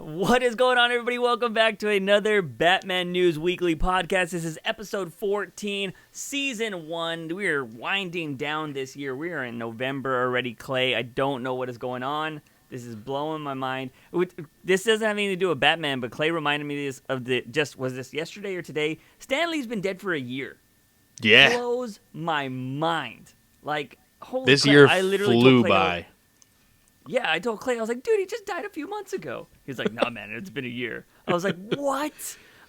What is going on, everybody? Welcome back to another Batman News Weekly podcast. This is episode 14, season 1. We are winding down this year. We are in November already, Clay. I don't know what is going on. This is blowing my mind. This doesn't have anything to do with Batman, but Clay reminded me was this yesterday or today? Stan Lee's been dead for a year. Yeah. Blows my mind. Like, holy this crap. year I literally flew told Clay, by. Yeah, I told Clay, I was like, dude, he just died a few months ago. He's like, nah, man, it's been a year. I was like, what?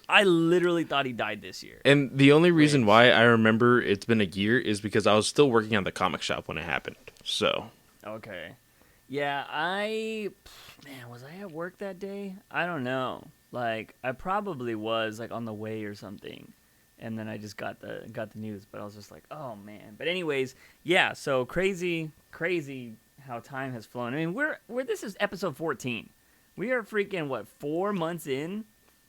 I literally thought he died this year. And the only reason why I remember it's been a year is because I was still working at the comic shop when it happened. So. Okay. Yeah, was I at work that day? I don't know. Like, I probably was, like, on the way or something. And then I just got the news, but I was just like, oh, man. But anyways, yeah, so crazy how time has flown. I mean, this is episode 14. We are freaking, 4 months in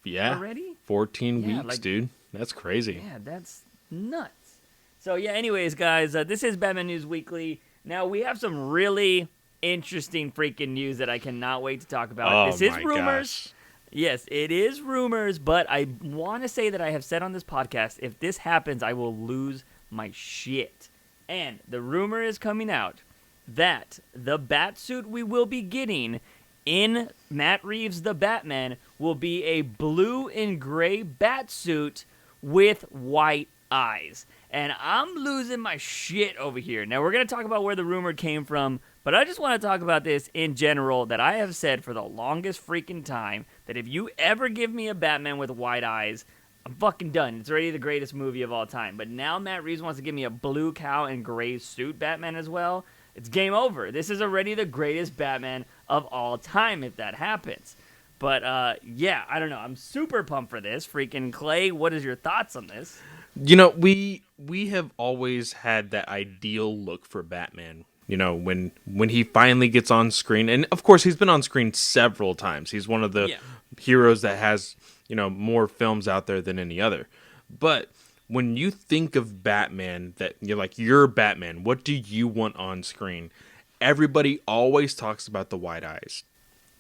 already? 14 weeks, dude. That's crazy. Yeah, that's nuts. So, yeah, anyways, guys, this is Batman News Weekly. Now, we have some really interesting freaking news that I cannot wait to talk about. Oh, this is my rumors. Gosh. Yes, it is rumors, but I want to say that I have said on this podcast, if this happens, I will lose my shit. And the rumor is coming out that the Batsuit we will be getting in Matt Reeves The Batman will be a blue and gray Batsuit with white eyes. And I'm losing my shit over here. Now, we're going to talk about where the rumor came from, but I just want to talk about this in general, that I have said for the longest freaking time, that if you ever give me a Batman with white eyes, I'm fucking done. It's already the greatest movie of all time. But now Matt Reeves wants to give me a blue cow and gray suit Batman as well. It's game over. This is already the greatest Batman of all time if that happens. But, yeah, I don't know. I'm super pumped for this. Freaking Clay, what is your thoughts on this? You know, we have always had that ideal look for Batman. You know, when he finally gets on screen. And, of course, he's been on screen several times. He's one of the heroes that has, more films out there than any other. But when you think of Batman, that you're like, you're Batman, what do you want on screen? Everybody always talks about the white eyes.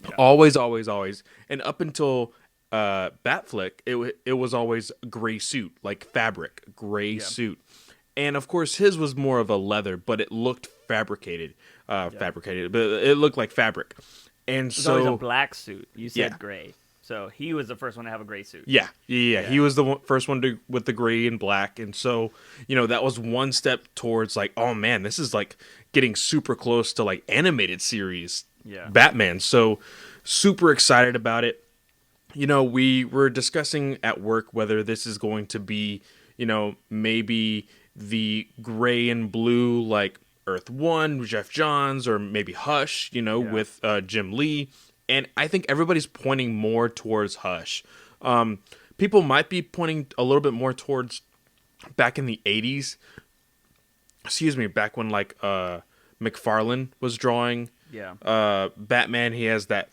Yeah. Always, always, always. And up until Batflick, it was always gray suit, like fabric, gray suit. And, of course, his was more of a leather, but it looked fabricated, but it looked like fabric. And it was so always a black suit. You said gray. So he was the first one to have a gray suit. Yeah. He was the first one with the gray and black. And so, that was one step towards like, oh man, this is like getting super close to like animated series Batman. So super excited about it. We were discussing at work whether this is going to be, maybe the gray and blue like Earth 1, Jeff Johns, or maybe Hush, with Jim Lee. And I think everybody's pointing more towards Hush. People might be pointing a little bit more towards back in the 80s. Back when like McFarlane was drawing Batman. He has that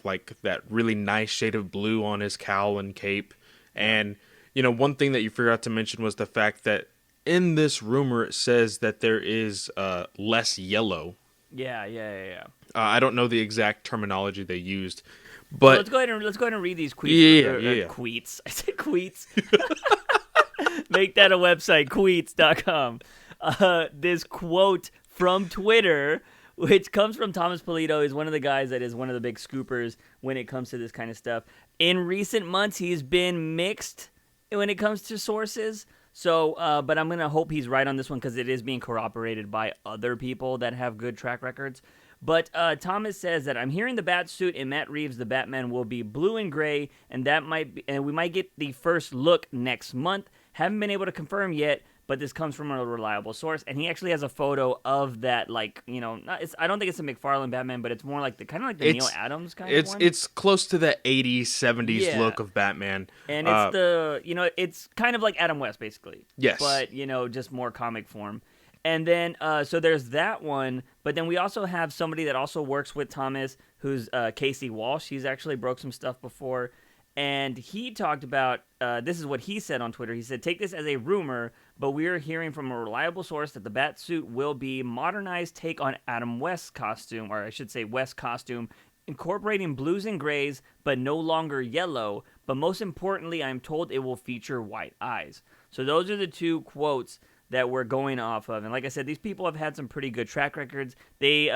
really nice shade of blue on his cowl and cape. And, one thing that you forgot to mention was the fact that in this rumor it says that there is less yellow. Yeah. I don't know the exact terminology they used, but let's go ahead and read these tweets. Tweets. I said tweets. Make that a website, queets.com. This quote from Twitter, which comes from Thomas Polito, is one of the guys that is one of the big scoopers when it comes to this kind of stuff. In recent months, he's been mixed when it comes to sources. So, but I'm going to hope he's right on this one because it is being corroborated by other people that have good track records. But Thomas says that I'm hearing the Batsuit in Matt Reeves The Batman will be blue and gray, and we might get the first look next month. Haven't been able to confirm yet, but this comes from a reliable source. And he actually has a photo of that, I don't think it's a McFarlane Batman, but it's more like the Neil Adams kind of one. It's close to the 80s, 70s look of Batman. And it's it's kind of like Adam West, basically. Yes. But, just more comic form. And then, so there's that one, but then we also have somebody that also works with Thomas, who's Casey Walsh. He's actually broke some stuff before, and he talked about, this is what he said on Twitter. He said, take this as a rumor, but we are hearing from a reliable source that the Batsuit will be modernized take on Adam West's costume, or I should say West's costume, incorporating blues and grays, but no longer yellow. But most importantly, I'm told it will feature white eyes. So those are the two quotes that we're going off of. And like I said, these people have had some pretty good track records. They,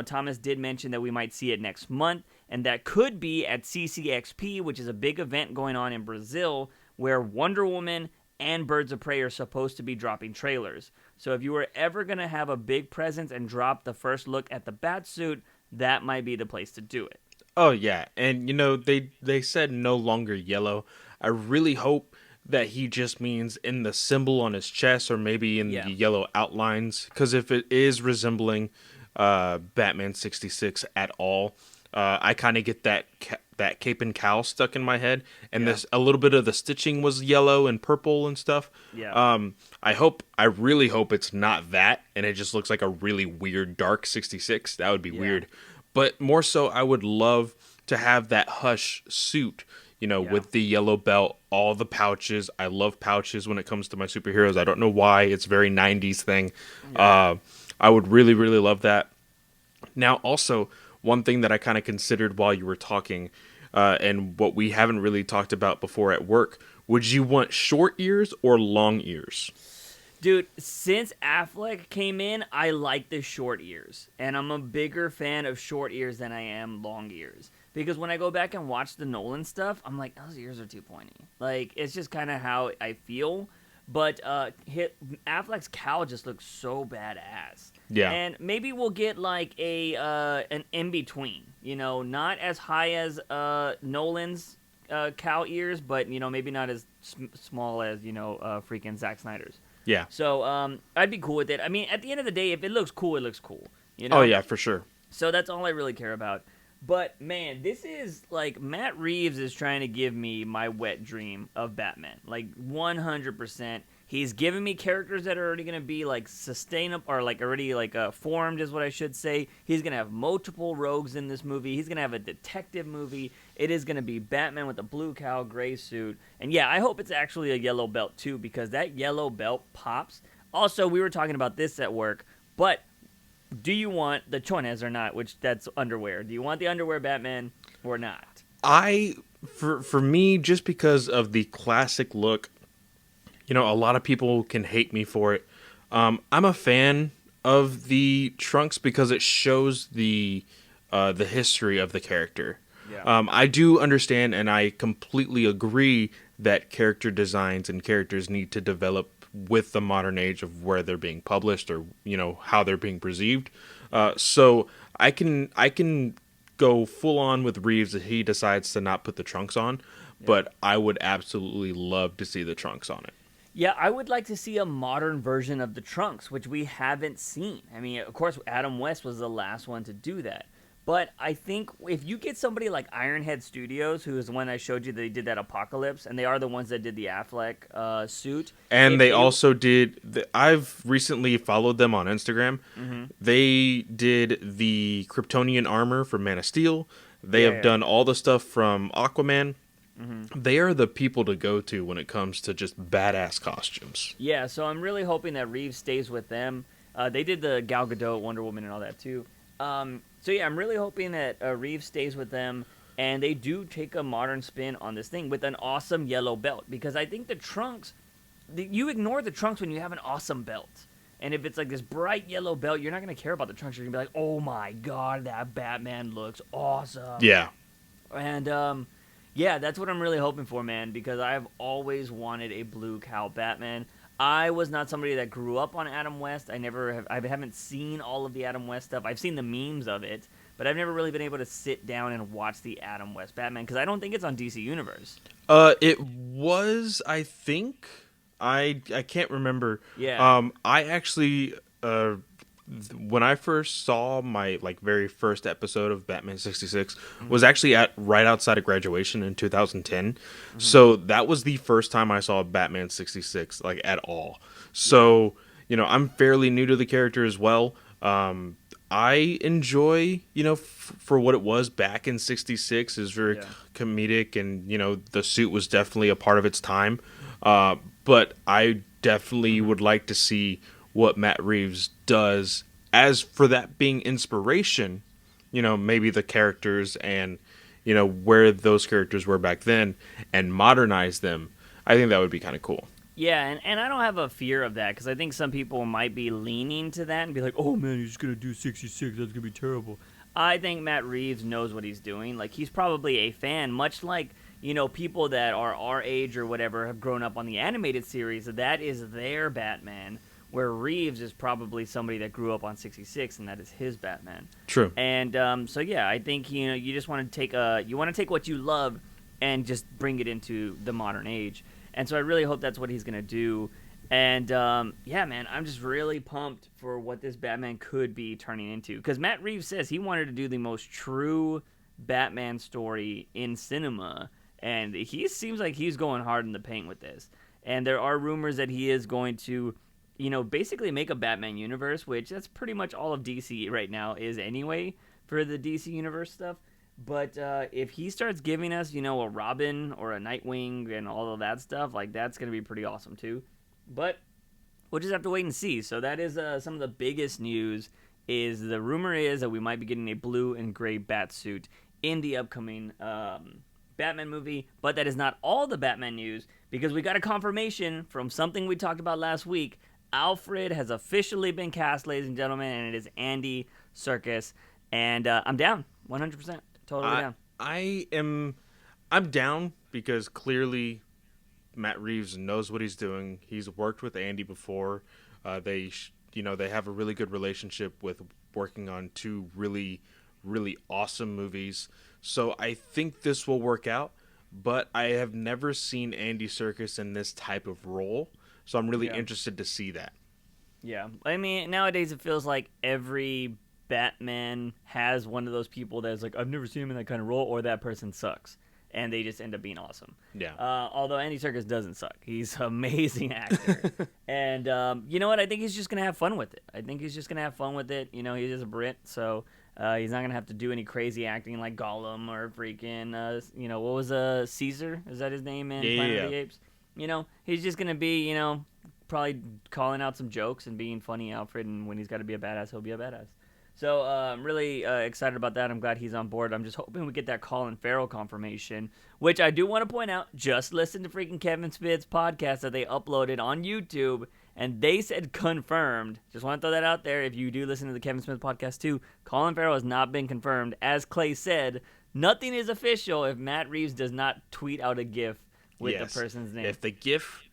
Thomas did mention that we might see it next month, and that could be at CCXP, which is a big event going on in Brazil, where Wonder Woman and Birds of Prey are supposed to be dropping trailers. So if you were ever going to have a big presence and drop the first look at the Batsuit, that might be the place to do it. Oh, yeah. And, they said no longer yellow. I really hope that he just means in the symbol on his chest or maybe in the yellow outlines. Because if it is resembling Batman 66 at all, I kind of get that cape and cowl stuck in my head. And a little bit of the stitching was yellow and purple and stuff. Yeah. I really hope it's not that. And it just looks like a really weird dark 66. That would be weird. But more so, I would love to have that Hush suit, with the yellow belt, all the pouches. I love pouches when it comes to my superheroes. I don't know why. It's a very 90s thing. Yeah. I would really, really love that. Now, also, one thing that I kind of considered while you were talking, and what we haven't really talked about before at work, would you want short ears or long ears? Dude, since Affleck came in, I like the short ears. And I'm a bigger fan of short ears than I am long ears. Because when I go back and watch the Nolan stuff, I'm like, those ears are too pointy. Like, it's just kind of how I feel. But Affleck's cowl just looks so badass. Yeah. And maybe we'll get like an in-between. Not as high as Nolan's cow ears, but, maybe not as small as, freaking Zack Snyder's. Yeah. So I'd be cool with it. I mean, at the end of the day, if it looks cool, it looks cool. Oh, yeah, for sure. So that's all I really care about. But, man, this is, like, Matt Reeves is trying to give me my wet dream of Batman. Like, 100%. He's giving me characters that are already going to be, like, sustainable, or, like, already, like, formed is what I should say. He's going to have multiple rogues in this movie. He's going to have a detective movie. It is going to be Batman with a blue cowl, gray suit. And, yeah, I hope it's actually a yellow belt, too, because that yellow belt pops. Also, we were talking about this at work, but do you want the chones or not, which that's underwear? Do you want the underwear Batman or not? For me, just because of the classic look, a lot of people can hate me for it. I'm a fan of the trunks because it shows the history of the character. Yeah. I do understand and I completely agree that character designs and characters need to develop with the modern age of where they're being published or, how they're being perceived. So I can go full on with Reeves if he decides to not put the trunks on, but I would absolutely love to see the trunks on it. Yeah, I would like to see a modern version of the trunks, which we haven't seen. I mean, of course, Adam West was the last one to do that. But I think if you get somebody like Ironhead Studios, who is the one I showed you, they did that Apocalypse, and they are the ones that did the Affleck suit. And they also did, I've recently followed them on Instagram. Mm-hmm. They did the Kryptonian armor from Man of Steel. They have done all the stuff from Aquaman. Mm-hmm. They are the people to go to when it comes to just badass costumes. Yeah, so I'm really hoping that Reeves stays with them. They did the Gal Gadot, Wonder Woman, and all that too. So yeah, I'm really hoping that Reeves stays with them, and they do take a modern spin on this thing with an awesome yellow belt. Because I think the trunks, you ignore the trunks when you have an awesome belt. And if it's like this bright yellow belt, you're not going to care about the trunks. You're going to be like, oh my god, that Batman looks awesome. Yeah. And yeah, that's what I'm really hoping for, man, because I've always wanted a blue cowl Batman. I was not somebody that grew up on Adam West. I haven't seen all of the Adam West stuff. I've seen the memes of it, but I've never really been able to sit down and watch the Adam West Batman because I don't think it's on DC Universe. It was, I think. I can't remember. Yeah. I actually when I first saw my very first episode of Batman 66 was actually right outside of graduation in 2010. Mm-hmm. So that was the first time I saw Batman 66 at all. So, I'm fairly new to the character as well. I enjoy, for what it was back in 66 is very comedic and, the suit was definitely a part of its time. But I definitely would like to see what Matt Reeves does as for that being inspiration, maybe the characters and, where those characters were back then and modernize them, I think that would be kind of cool. Yeah, and I don't have a fear of that because I think some people might be leaning to that and be like, oh, man, he's just going to do 66. That's going to be terrible. I think Matt Reeves knows what he's doing. Like, he's probably a fan, much like, people that are our age or whatever have grown up on the animated series. That is their Batman, where Reeves is probably somebody that grew up on 66, and that is his Batman. True. And so, yeah, I think, you just want to take what you love and just bring it into the modern age. And so I really hope that's what he's going to do. And, yeah, man, I'm just really pumped for what this Batman could be turning into. Because Matt Reeves says he wanted to do the most true Batman story in cinema. And he seems like he's going hard in the paint with this. And there are rumors that he is going to, basically make a Batman universe, which that's pretty much all of DC right now is anyway for the DC universe stuff. But if he starts giving us, a Robin or a Nightwing and all of that stuff, like, that's going to be pretty awesome, too. But we'll just have to wait and see. So that is some of the biggest news is the rumor is that we might be getting a blue and gray Batsuit in the upcoming Batman movie. But that is not all the Batman news because we got a confirmation from something we talked about last week. Alfred has officially been cast, ladies and gentlemen, and it is Andy Serkis. And I'm down, 100%. Totally down. I'm down because clearly Matt Reeves knows what he's doing. He's worked with Andy before. They have a really good relationship with working on two really, really awesome movies. So I think this will work out. But I have never seen Andy Serkis in this type of role, so I'm really interested to see that. Yeah, I mean, nowadays it feels like every Batman has one of those people that's like, I've never seen him in that kind of role, or that person sucks, and they just end up being awesome. Yeah. Although Andy Serkis doesn't suck. He's an amazing actor. And you know what? I think he's just going to have fun with it. He's just a Brit, so he's not going to have to do any crazy acting like Gollum or freaking, what was Caesar? Is that his name in Planet of the Apes? He's just going to be, probably calling out some jokes and being funny Alfred, and when he's got to be a badass, he'll be a badass. So I'm really excited about that. I'm glad he's on board. I'm just hoping we get that Colin Farrell confirmation, which I do want to point out. Just listen to freaking Kevin Smith's podcast that they uploaded on YouTube, and they said confirmed. Just want to throw that out there. If you do listen to the Kevin Smith podcast too, Colin Farrell has not been confirmed. As Clay said, nothing is official if Matt Reeves does not tweet out a GIF with the person's name. If the GIF,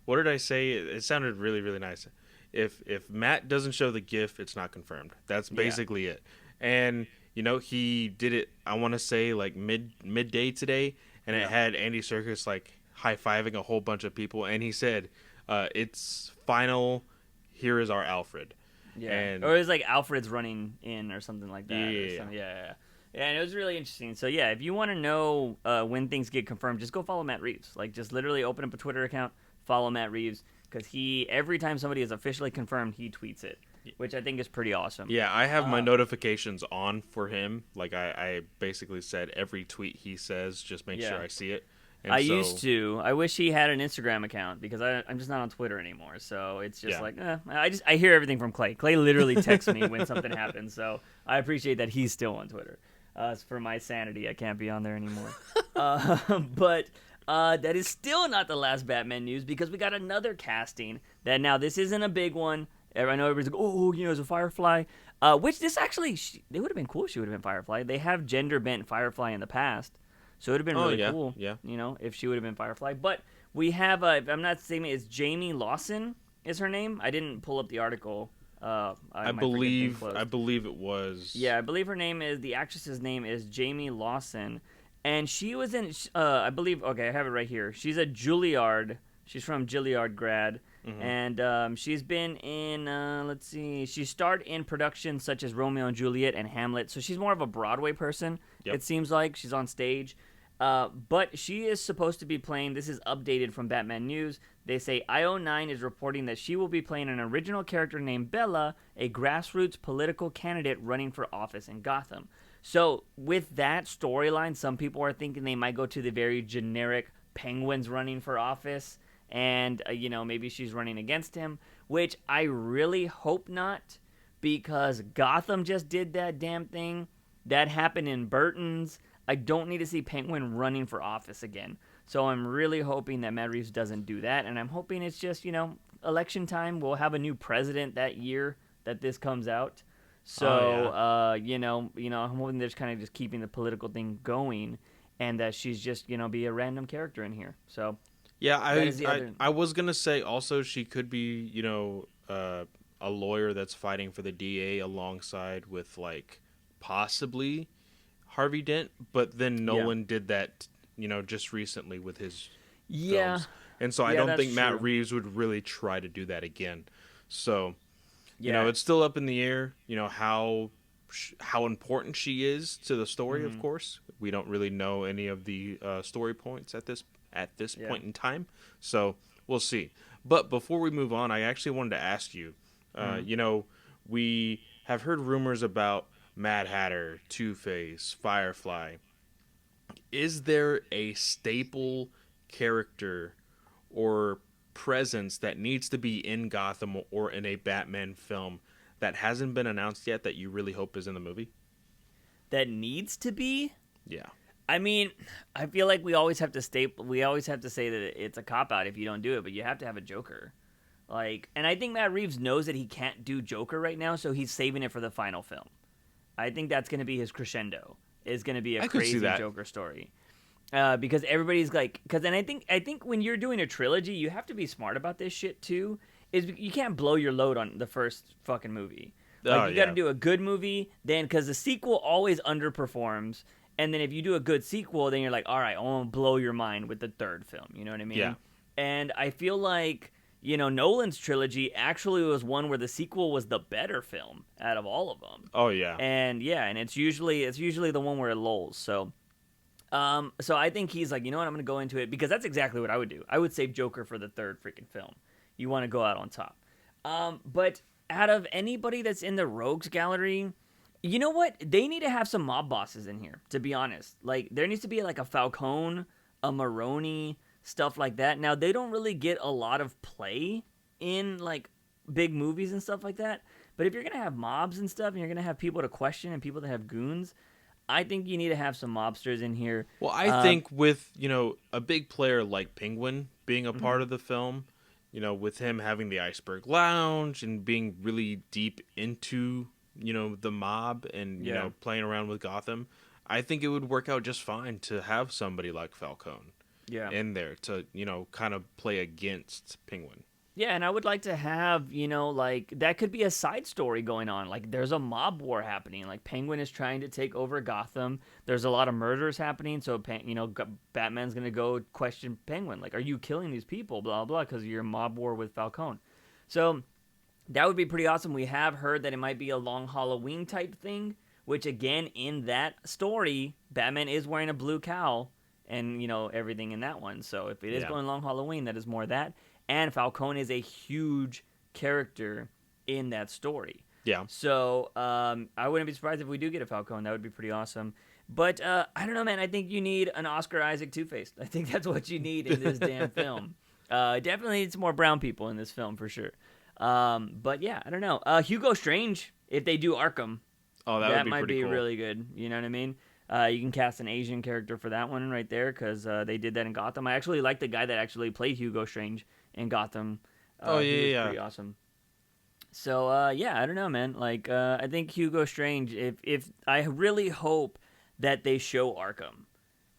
what did I say? It sounded really, really nice. If Matt doesn't show the GIF, it's not confirmed. That's basically it. And he did it. I want to say like midday today, and it had Andy Serkis like high-fiving a whole bunch of people, and he said, "It's final. Here is our Alfred." Yeah, or it was like Alfred's running in or something like that. Yeah. And it was really interesting. So yeah, if you want to know when things get confirmed, just go follow Matt Reeves. Like, just literally open up a Twitter account, follow Matt Reeves. Because every time somebody is officially confirmed, he tweets it, which I think is pretty awesome. Yeah, I have my notifications on for him. Like, I basically said every tweet he says, just make sure I see it. And used to. I wish he had an Instagram account because I'm just not on Twitter anymore. So it's just I hear everything from Clay. Clay literally texts me when something happens. So I appreciate that he's still on Twitter. For my sanity, I can't be on there anymore. But that is still not the last Batman news because we got another casting that now this isn't a big one. I know everybody's like, oh, it's a Firefly. Which this actually, it would have been cool if she would have been Firefly. They have gender-bent Firefly in the past. So it would have been really cool, if she would have been Firefly. But we have, if I'm not saying it's Jamie Lawson is her name. I didn't pull up the article. I believe it was. Yeah, I believe her name is, the actress's name is Jamie Lawson. And she was in, I believe, okay, I have it right here. She's a Juilliard. She's from Juilliard grad. Mm-hmm. And she's been in, let's see, she starred in productions such as Romeo and Juliet and Hamlet. So she's more of a Broadway person, it seems like. She's on stage. But she is supposed to be playing, this is updated from Batman News. They say IO9 is reporting that she will be playing an original character named Bella, a grassroots political candidate running for office in Gotham. So with that storyline, some people are thinking they might go to the very generic Penguins running for office, and maybe she's running against him, which I really hope not, because Gotham just did that damn thing. That happened in Burton's. I don't need to see Penguin running for office again. So I'm really hoping that Matt Reeves doesn't do that, and I'm hoping it's just, election time. We'll have a new president that year that this comes out. So, I'm hoping they're just kind of just keeping the political thing going, and that she's just, be a random character in here. So, yeah, I was gonna say also she could be, a lawyer that's fighting for the DA alongside with like possibly Harvey Dent, but then Nolan did that, just recently with his films. And so I don't think Matt Reeves would really try to do that again. So, it's still up in the air, how important she is to the story, of course. We don't really know any of the story points at this point in time. So, we'll see. But before we move on, I actually wanted to ask you, we have heard rumors about Mad Hatter, Two-Face, Firefly. Is there a staple character or presence that needs to be in Gotham or in a Batman film that hasn't been announced yet that you really hope is in the movie? That needs to be? Yeah. I mean, I feel like we always have to say that it's a cop-out if you don't do it, but you have to have a Joker. And I think Matt Reeves knows that he can't do Joker right now, so he's saving it for the final film. I think that's going to be his crescendo. Is going to be a crazy Joker story. Because everybody's and I think when you're doing a trilogy, you have to be smart about this shit too. You can't blow your load on the first fucking movie. You got to do a good movie, then because the sequel always underperforms, and then if you do a good sequel, then you're like, all right, I want to blow your mind with the third film. You know what I mean? Yeah. And I feel like Nolan's trilogy actually was one where the sequel was the better film out of all of them. Oh yeah. And it's usually the one where it lulls. So I think he's like, you know what, I'm going to go into it because that's exactly what I would do. I would save Joker for the third freaking film. You want to go out on top. But out of anybody that's in the Rogues Gallery, you know what? They need to have some mob bosses in here, to be honest. There needs to be like a Falcone, a Maroni, stuff like that. Now, they don't really get a lot of play in big movies and stuff like that. But if you're going to have mobs and stuff and you're going to have people to question and people that have goons, I think you need to have some mobsters in here. Well, I think with, a big player like Penguin being a part of the film, with him having the Iceberg Lounge and being really deep into, the mob and, playing around with Gotham, I think it would work out just fine to have somebody like Falcone in there to, kind of play against Penguin. Yeah, and I would like to have, that could be a side story going on. There's a mob war happening. Penguin is trying to take over Gotham. There's a lot of murders happening, so, Batman's going to go question Penguin. Are you killing these people, blah, blah, because of your mob war with Falcone. So that would be pretty awesome. We have heard that it might be a long Halloween type thing, which, again, in that story, Batman is wearing a blue cowl and, everything in that one. So if it is going long Halloween, that is more of that. And Falcone is a huge character in that story. Yeah. So I wouldn't be surprised if we do get a Falcone. That would be pretty awesome. But I don't know, man. I think you need an Oscar Isaac Two-Face. I think that's what you need in this damn film. Definitely need some more brown people in this film for sure. But yeah, I don't know. Hugo Strange, if they do Arkham, that might be cool. really good. You know what I mean? You can cast an Asian character for that one right there because they did that in Gotham. I actually like the guy that actually played Hugo Strange in Gotham. He was pretty awesome. So I don't know, man. I think Hugo Strange. If I really hope that they show Arkham,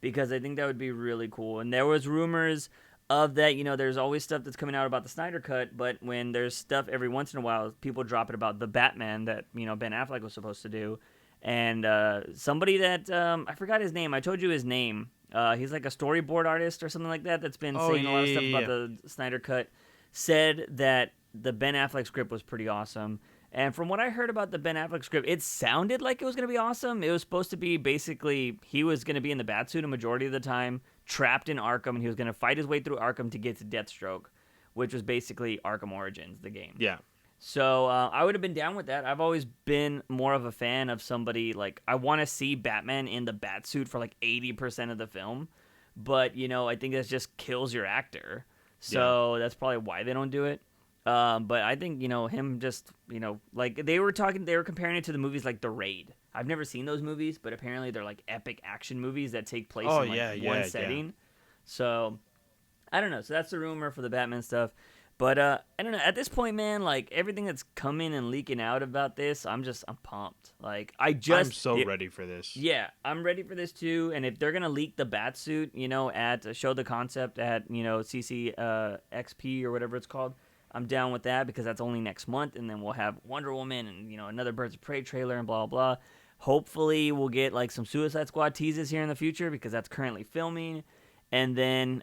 because I think that would be really cool. And there was rumors of that. There's always stuff that's coming out about the Snyder Cut, but when there's stuff every once in a while, people drop it about the Batman that Ben Affleck was supposed to do, and somebody that I forgot his name. I told you his name. He's like a storyboard artist or something like that that's been saying a lot of stuff about the Snyder Cut, said that the Ben Affleck script was pretty awesome. And from what I heard about the Ben Affleck script, it sounded like it was going to be awesome. It was supposed to be basically he was going to be in the Batsuit a majority of the time, trapped in Arkham, and he was going to fight his way through Arkham to get to Deathstroke, which was basically Arkham Origins, the game. Yeah. So I would have been down with that. I've always been more of a fan of somebody I want to see Batman in the Batsuit for 80% of the film, but I think that just kills your actor. So that's probably why they don't do it. But I think, him just, like they were comparing it to the movies like The Raid. I've never seen those movies, but apparently they're like epic action movies that take place in like one setting. Yeah. So I don't know. So that's the rumor for the Batman stuff. But I don't know. At this point, man, like everything that's coming and leaking out about this, I'm pumped. Like I'm so ready for this. Yeah, I'm ready for this too. And if they're gonna leak the Batsuit, at show the concept at CC XP or whatever it's called, I'm down with that because that's only next month, and then we'll have Wonder Woman and another Birds of Prey trailer and blah blah. Hopefully, we'll get like some Suicide Squad teases here in the future because that's currently filming, and then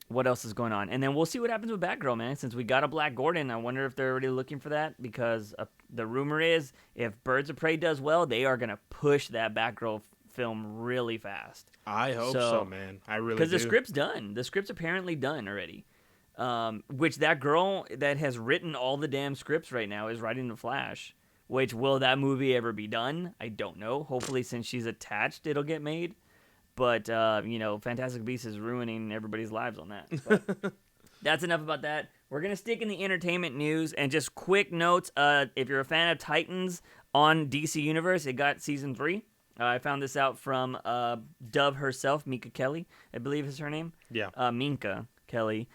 what else is going on? And then we'll see what happens with Batgirl, man. Since we got a Black Gordon, I wonder if they're already looking for that because the rumor is if Birds of Prey does well, they are going to push that Batgirl film really fast. I hope so, man. I really do. Because the script's done. The script's apparently done already. Which that girl that has written all the damn scripts right now is writing The Flash. Which, will that movie ever be done? I don't know. Hopefully, since she's attached, it'll get made. But, Fantastic Beasts is ruining everybody's lives on that. But that's enough about that. We're going to stick in the entertainment news. And just quick notes, if you're a fan of Titans on DC Universe, it got Season 3. I found this out from Dove herself, Minka Kelly, I believe is her name. Yeah. Minka Kelly.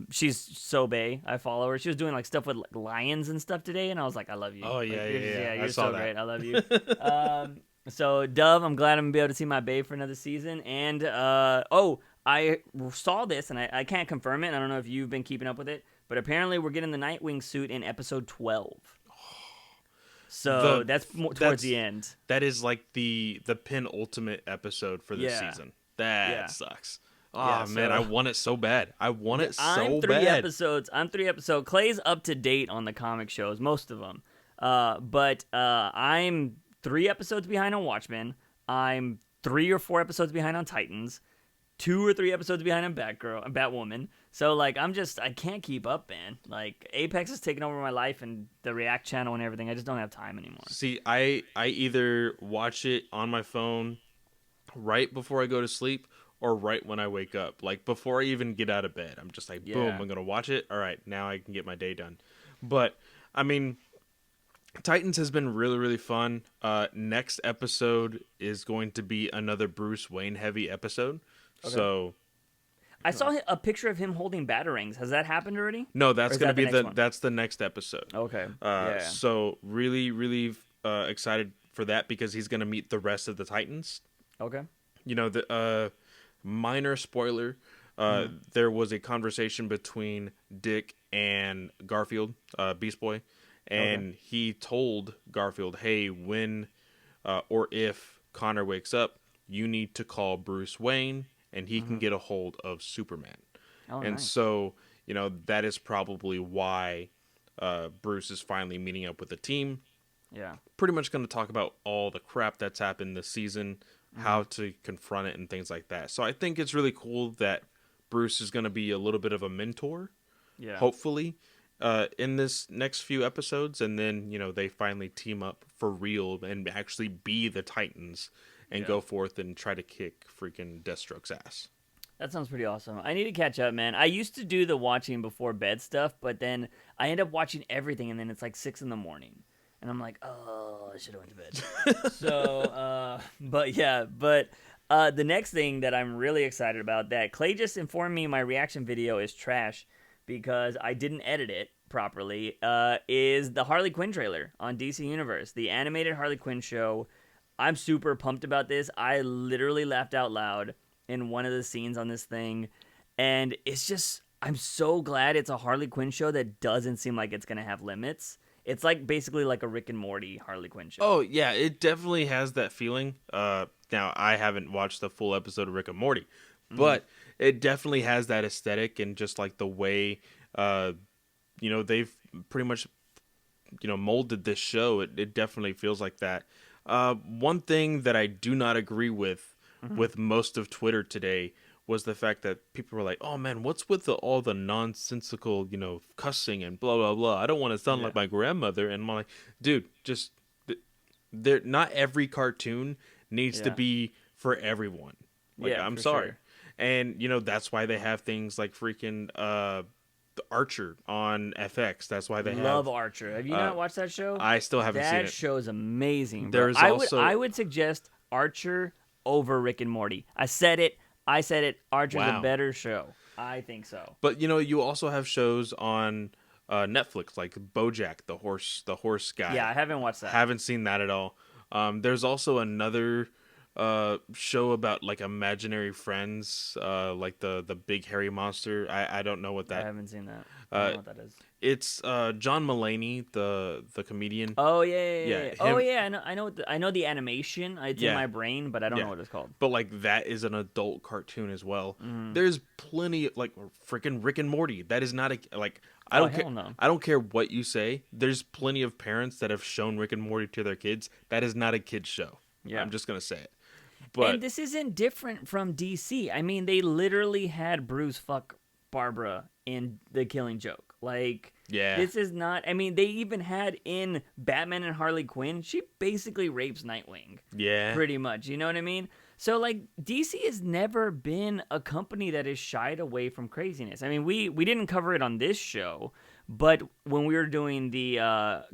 She's so bae. I follow her. She was doing like stuff with like, lions and stuff today, and I was like, I love you. Oh, yeah, like, yeah. You're so great. I love you. So, Dove, I'm glad I'm going to be able to see my babe for another season. And, I saw this, and I can't confirm it. I don't know if you've been keeping up with it, but apparently we're getting the Nightwing suit in episode 12. So, that's towards the end. That is like the penultimate episode for this season. That sucks. Oh, man, I want it so bad. I'm 3 episodes. I'm 3 episodes. Clay's up to date on the comic shows, most of them. But I'm 3 episodes behind on Watchmen. I'm 3 or 4 episodes behind on Titans. 2 or 3 episodes behind on Batwoman. So, like, I can't keep up, man. Like, Apex is taking over my life and the React channel and everything. I just don't have time anymore. See, I either watch it on my phone right before I go to sleep or right when I wake up. Like, before I even get out of bed. I'm just like, boom, I'm going to watch it. All right, now I can get my day done. But, I mean, Titans has been really, really fun. Next episode is going to be another Bruce Wayne heavy episode. Okay. So I saw a picture of him holding batarangs. Has that happened already? No, that's going to be that's the next episode. Okay. So really, really excited for that because he's going to meet the rest of the Titans. Okay. The minor spoiler. There was a conversation between Dick and Garfield, Beast Boy. And he told Garfield, hey, when or if Connor wakes up, you need to call Bruce Wayne, and he can get a hold of Superman. Nice. So, that is probably why Bruce is finally meeting up with the team. Yeah. Pretty much going to talk about all the crap that's happened this season, how to confront it, and things like that. So I think it's really cool that Bruce is going to be a little bit of a mentor, hopefully. In this next few episodes, and then they finally team up for real and actually be the Titans and go forth and try to kick freaking Deathstroke's ass. That sounds pretty awesome. I need to catch up, man. I used to do the watching before bed stuff, but then I end up watching everything, and then it's like 6 a.m, and I'm like, oh, I should have went to bed. So, the next thing that I'm really excited about that Clay just informed me my reaction video is trash. Because I didn't edit it properly, is the Harley Quinn trailer on DC Universe. The animated Harley Quinn show. I'm super pumped about this. I literally laughed out loud in one of the scenes on this thing. And it's just, I'm so glad it's a Harley Quinn show that doesn't seem like it's going to have limits. It's like basically like a Rick and Morty Harley Quinn show. Oh, yeah, it definitely has that feeling. Now, I haven't watched the full episode of Rick and Morty. But it definitely has that aesthetic and just like the way, they've pretty much, molded this show. It definitely feels like that. One thing that I do not agree with most of Twitter today was the fact that people were like, oh man, what's with all the nonsensical, cussing and blah, blah, blah. I don't want to sound like my grandmother. And I'm like, dude, just not every cartoon needs to be for everyone. Like, I'm sorry. Sure. And, that's why they have things like freaking Archer on FX. That's why they Love have Archer. Have you not watched that show? I still haven't seen it. That show's amazing, bro. There's also I would suggest Archer over Rick and Morty. I said it. Archer's a better show. I think so. But you also have shows on Netflix like BoJack, the horse guy. Yeah, I haven't watched that. Haven't seen that at all. There's also another show about like imaginary friends, like the big hairy monster. I don't know what that. I haven't seen that. I don't know what that is. It's John Mulaney, the comedian. Oh yeah. Oh him. yeah, I know the animation. It's in my brain, but I don't know what it's called. But like that is an adult cartoon as well. Mm. There's plenty of, like freaking Rick and Morty. That is not a like. I don't care. No. I don't care what you say. There's plenty of parents that have shown Rick and Morty to their kids. That is not a kid's show. Yeah, I'm just gonna say it. But and this isn't different from DC. I mean, they literally had Bruce fuck Barbara in The Killing Joke. Like, this is not. I mean, they even had in Batman and Harley Quinn. She basically rapes Nightwing. Yeah, pretty much. You know what I mean? So, like, DC has never been a company that has shied away from craziness. I mean, we didn't cover it on this show, but when we were doing the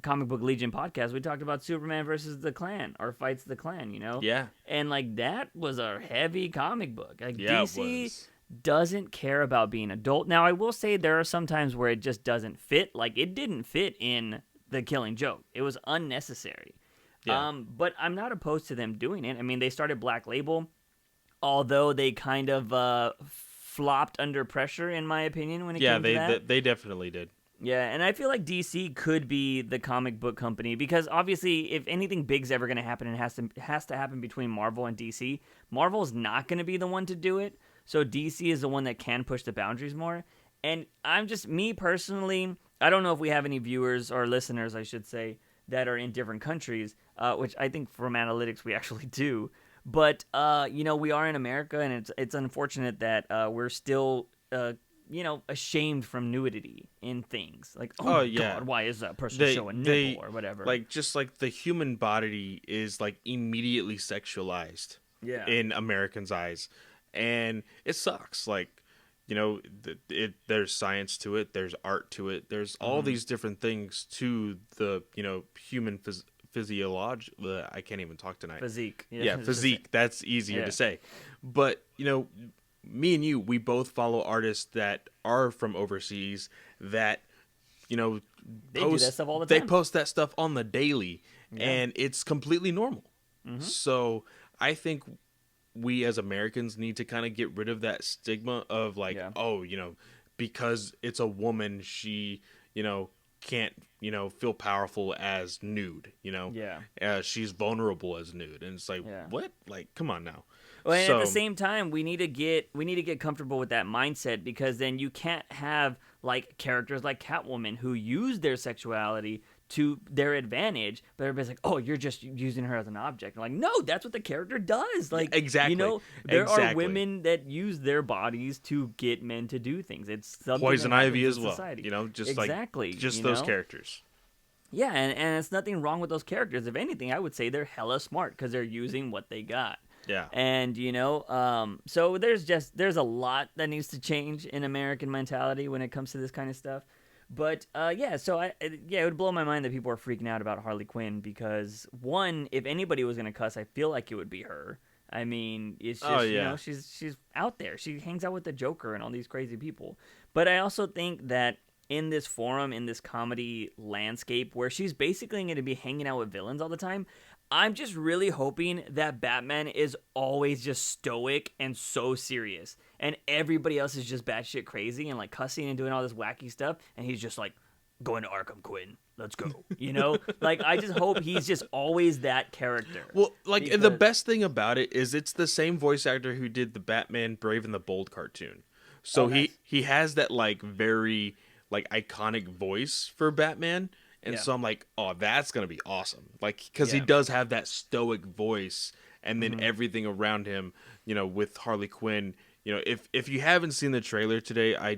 Comic Book Legion podcast, we talked about Superman versus the Klan, or Fights the Klan, you know? Yeah. And, like, that was a heavy comic book. Like, yeah, DC doesn't care about being adult. Now, I will say there are some times where it just doesn't fit. Like, it didn't fit in The Killing Joke. It was unnecessary. Yeah. But I'm not opposed to them doing it. I mean, they started Black Label, although they kind of flopped under pressure, in my opinion, when it came to that. Yeah, they definitely did. Yeah, and I feel like DC could be the comic book company because obviously, if anything big's ever going to happen, it has to happen between Marvel and DC. Marvel's not going to be the one to do it, so DC is the one that can push the boundaries more. And I'm just, me personally, I don't know if we have any viewers or listeners, I should say, that are in different countries, which I think from analytics we actually do. But, we are in America, and it's unfortunate that we're still, ashamed from nudity in things. Like, God, why is that person showing nipple or whatever? Like, just like the human body is like immediately sexualized in Americans' eyes. And it sucks. Like, there's science to it. There's art to it. There's all these different things to the, human physiology. I can't even talk tonight. Physique. Yeah, physique. That's easier to say. But, me and you, we both follow artists that are from overseas that, they do that stuff all the time. They post that stuff on the daily, and it's completely normal. Mm-hmm. So I think we as Americans need to kind of get rid of that stigma of like, because it's a woman, she, can't, feel powerful as nude, she's vulnerable as nude. And it's like, what? Like, come on now. Well, and at the same time, we need to get comfortable with that mindset, because then you can't have like characters like Catwoman who use their sexuality to their advantage, but everybody's like, "Oh, you're just using her as an object." I'm like, no, that's what the character does. Like, exactly. There are women that use their bodies to get men to do things. It's something Poison Ivy as well. Society. Just exactly, like those characters. Yeah, and it's nothing wrong with those characters. If anything, I would say they're hella smart because they're using what they got. Yeah. And, so there's a lot that needs to change in American mentality when it comes to this kind of stuff. But, it would blow my mind that people are freaking out about Harley Quinn because, one, if anybody was going to cuss, I feel like it would be her. I mean, it's just, she's out there. She hangs out with the Joker and all these crazy people. But I also think that in this forum, in this comedy landscape where she's basically going to be hanging out with villains all the time, I'm just really hoping that Batman is always just stoic and so serious, and everybody else is just batshit crazy and like cussing and doing all this wacky stuff, and he's just like, going to Arkham, Quinn, let's go. Like, I just hope he's just always that character. Well, like, and the best thing about it is it's the same voice actor who did the Batman Brave and the Bold cartoon, so nice. he has that like very like iconic voice for Batman. And so I'm like, oh, that's going to be awesome. Like, because he does have that stoic voice, and then everything around him, with Harley Quinn. If you haven't seen the trailer today, I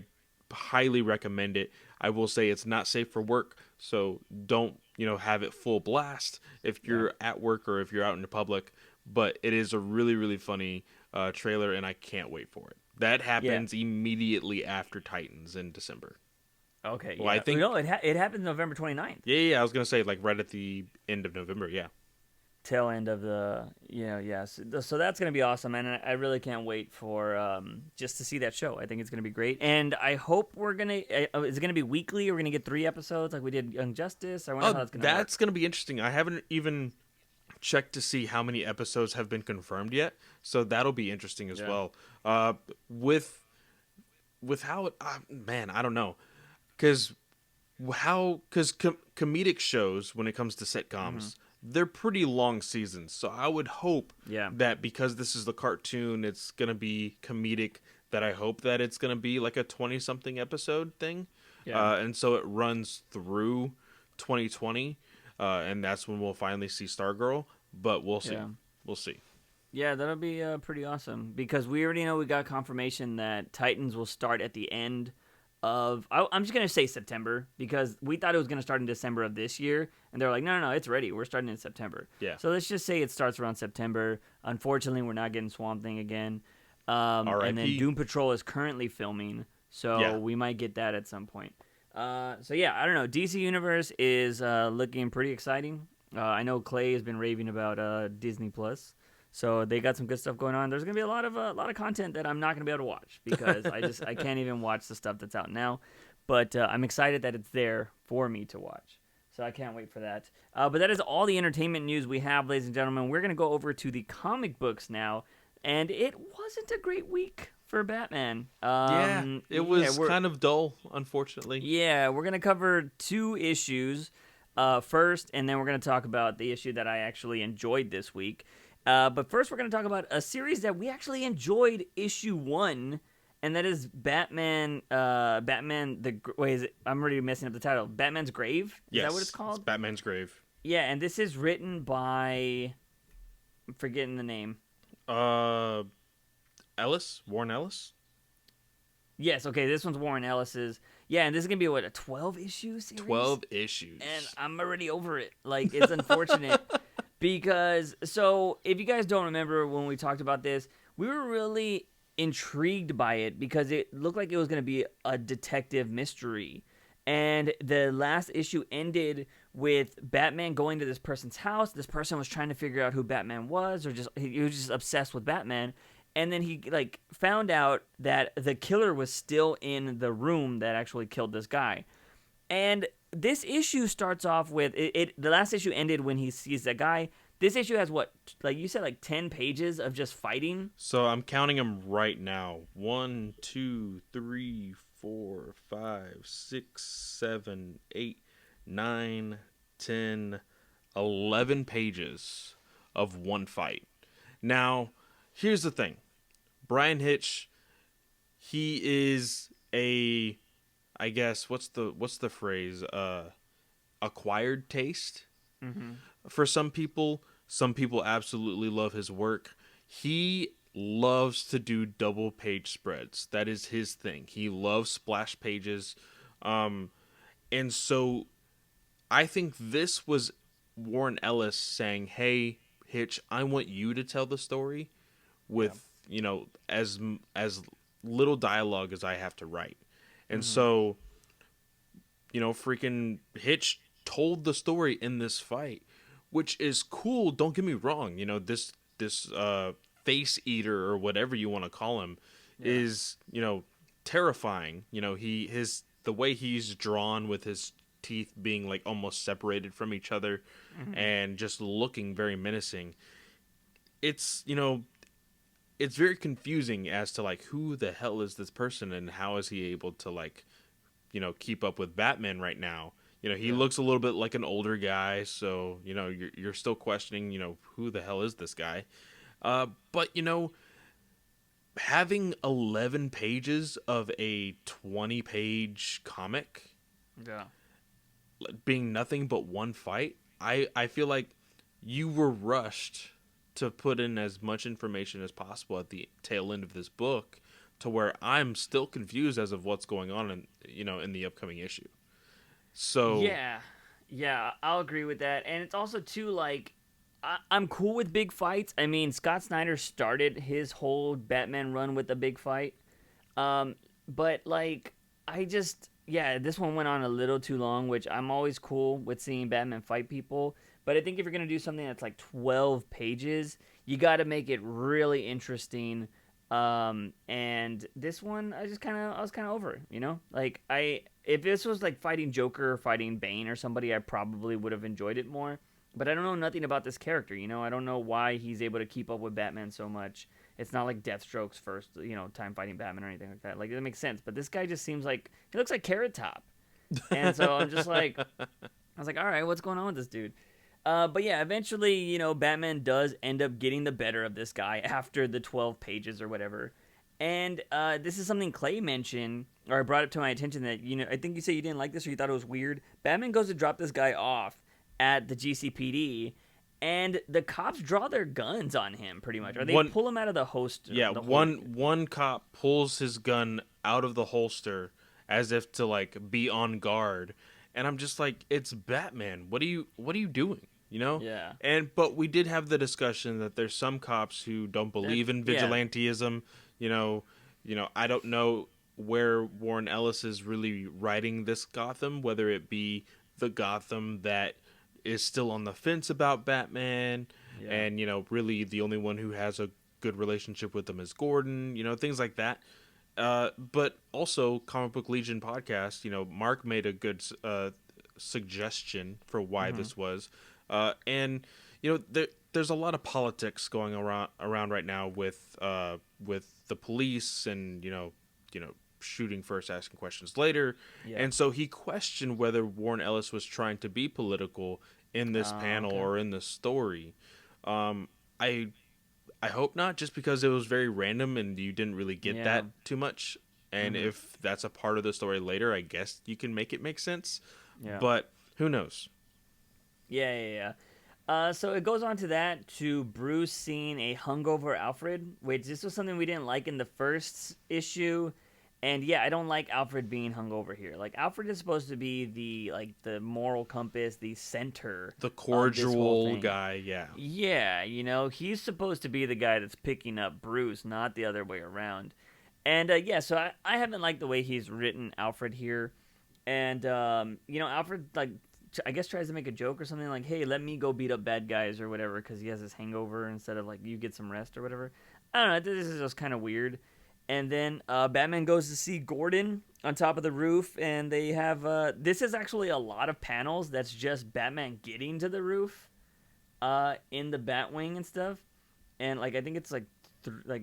highly recommend it. I will say it's not safe for work, so don't, have it full blast if you're at work or if you're out in the public. But it is a really, really funny trailer, and I can't wait for it. That happens immediately after Titans in December. Okay, Well, yeah. I think No, it happens November 29th. yeah. I was gonna say like right at the end of November. Yeah. Tail end of the, yes. So that's going to be awesome. And I really can't wait for just to see that show. I think it's going to be great. And I hope we're going to, is it going to be weekly? We're going to get 3 episodes like we did Young Justice? I wonder how that's going to work. That's gonna be interesting. I haven't even checked to see how many episodes have been confirmed yet, so that'll be interesting as well. With how it, man, I don't know, because comedic shows when it comes to sitcoms, they're pretty long seasons. So I would hope that because this is the cartoon, it's gonna be comedic. That I hope that it's gonna be like a 20-something episode thing, and so it runs through 2020. And that's when we'll finally see Stargirl. But we'll see. We'll see. Yeah, that'll be pretty awesome. Because we already know we got confirmation that Titans will start at the end of... I'm just going to say September. Because we thought it was going to start in December of this year. And they're like, no, it's ready. We're starting in September. Yeah. So let's just say it starts around September. Unfortunately, we're not getting Swamp Thing again. And then Doom Patrol is currently filming. So we might get that at some point. So yeah, I don't know. DC Universe is looking pretty exciting. I know Clay has been raving about Disney Plus, so they got some good stuff going on. There's gonna be a lot of content that I'm not gonna be able to watch because I can't even watch the stuff that's out now. But I'm excited that it's there for me to watch. So I can't wait for that. But that is all the entertainment news we have, ladies and gentlemen. We're gonna go over to the comic books now, and it wasn't a great week for Batman. It was kind of dull, unfortunately. Yeah, we're going to cover 2 issues first, and then we're going to talk about the issue that I actually enjoyed this week. But first, we're going to talk about a series that we actually enjoyed, issue 1, and that is Batman, I'm already messing up the title. Batman's Grave? Is that what it's called? It's Batman's Grave. Yeah, and this is written by... I'm forgetting the name. Warren Ellis? Yes, okay, this one's Warren Ellis's. Yeah, and this is going to be, a 12-issue series? 12 issues. And I'm already over it. Like, it's unfortunate. Because, so, if you guys don't remember when we talked about this, we were really intrigued by it because it looked like it was going to be a detective mystery. And the last issue ended with Batman going to this person's house. This person was trying to figure out who Batman was, or he was just obsessed with Batman. And then he found out that the killer was still in the room that actually killed this guy. And this issue starts off with the last issue ended when he sees that guy. This issue has what, like you said, 10 pages of just fighting. So I'm counting them right now. 1, 2, 3, 4, 5, 6, 7, 8, 9, 10, 11 pages of one fight. Now, here's the thing. Brian Hitch, he is I guess, what's the phrase? Acquired taste? Mm-hmm. For some people absolutely love his work. He loves to do double page spreads. That is his thing. He loves splash pages. And so I think this was Warren Ellis saying, hey, Hitch, I want you to tell the story with, as little dialogue as I have to write. And so, freaking Hitch told the story in this fight, which is cool. Don't get me wrong. This face eater or whatever you want to call him is, terrifying. The way he's drawn with his teeth being almost separated from each other and just looking very menacing. It's, it's very confusing as to who the hell is this person and how is he able to keep up with Batman right now. He looks a little bit like an older guy, so you're still questioning who the hell is this guy. But having 11 pages of a 20-page comic, being nothing but one fight, I feel like you were rushed to put in as much information as possible at the tail end of this book, to where I'm still confused as of what's going on in the upcoming issue. So yeah, I'll agree with that. And it's also too I'm cool with big fights. I mean, Scott Snyder started his whole Batman run with a big fight, but I just yeah, this one went on a little too long, which I'm always cool with seeing Batman fight people. But I think if you're going to do something that's like 12 pages, you got to make it really interesting. And this one, I was kind of over it, you know? Like, if this was like fighting Joker or fighting Bane or somebody, I probably would have enjoyed it more. But I don't know nothing about this character, you know? I don't know why he's able to keep up with Batman so much. It's not like Deathstroke's first, time fighting Batman or anything like that. Like, it makes sense. But this guy just seems like, he looks like Carrot Top. And so I'm just like, I was like, all right, what's going on with this dude? But yeah, eventually, Batman does end up getting the better of this guy after the 12 pages or whatever. And this is something Clay mentioned, or I brought it to my attention that, I think you said you didn't like this or you thought it was weird. Batman goes to drop this guy off at the GCPD, and the cops draw their guns on him pretty much. Or they pull him out of the holster. Yeah, one cop pulls his gun out of the holster as if to like be on guard. And I'm just like, it's Batman. What are you doing? Yeah. But we did have the discussion that there's some cops who don't believe in vigilantism. I don't know where Warren Ellis is really writing this Gotham, whether it be the Gotham that is still on the fence about Batman, and really the only one who has a good relationship with him is Gordon. Things like that. But also, Comic Book Legion podcast, Mark made a good suggestion for why this was. And, there's a lot of politics going around right now with the police and, shooting first, asking questions later. Yeah. And so he questioned whether Warren Ellis was trying to be political in this panel or in the story. I hope not, just because it was very random and you didn't really get that too much. And if that's a part of the story later, I guess you can make it make sense. Yeah. But who knows? Yeah. So it goes on to that, to Bruce seeing a hungover Alfred, which this was something we didn't like in the first issue. And yeah, I don't like Alfred being hungover here. Like, Alfred is supposed to be the moral compass, the center, the cordial guy. Yeah, he's supposed to be the guy that's picking up Bruce, not the other way around. And so I haven't liked the way he's written Alfred here. And Alfred, like, I guess tries to make a joke or something like, hey, let me go beat up bad guys or whatever, because he has this hangover, instead of like, you get some rest or whatever. I don't know, this is just kind of weird. And then Batman goes to see Gordon on top of the roof, and they have this is actually a lot of panels that's just Batman getting to the roof in the Batwing and stuff. And like, I think it's like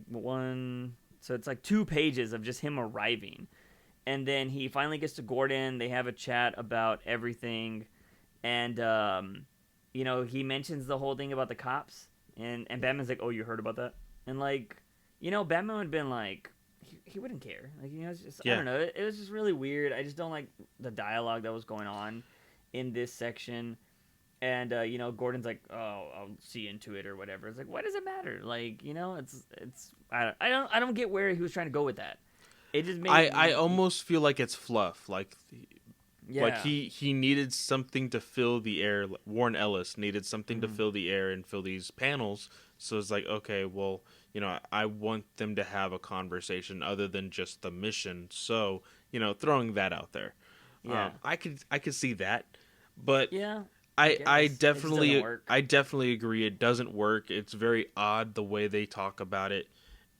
one, so it's like 2 pages of just him arriving. And then he finally gets to Gordon. They have a chat about everything. And he mentions the whole thing about the cops, and Batman's like, "Oh, you heard about that?" And like, Batman would have been like, he wouldn't care. Like, it's just, I don't know. It was just really weird. I just don't like the dialogue that was going on in this section. And, Gordon's like, "Oh, I'll see into it," or whatever. It's like, why does it matter? Like, I don't get where he was trying to go with that. It just made I almost feel like it's fluff. Like, like he needed something to fill the air. Warren Ellis needed something to fill the air and fill these panels. So it's like, okay, well, I want them to have a conversation other than just the mission. So, throwing that out there. Yeah. I could see that. But yeah, I definitely agree it doesn't work. It's very odd the way they talk about it.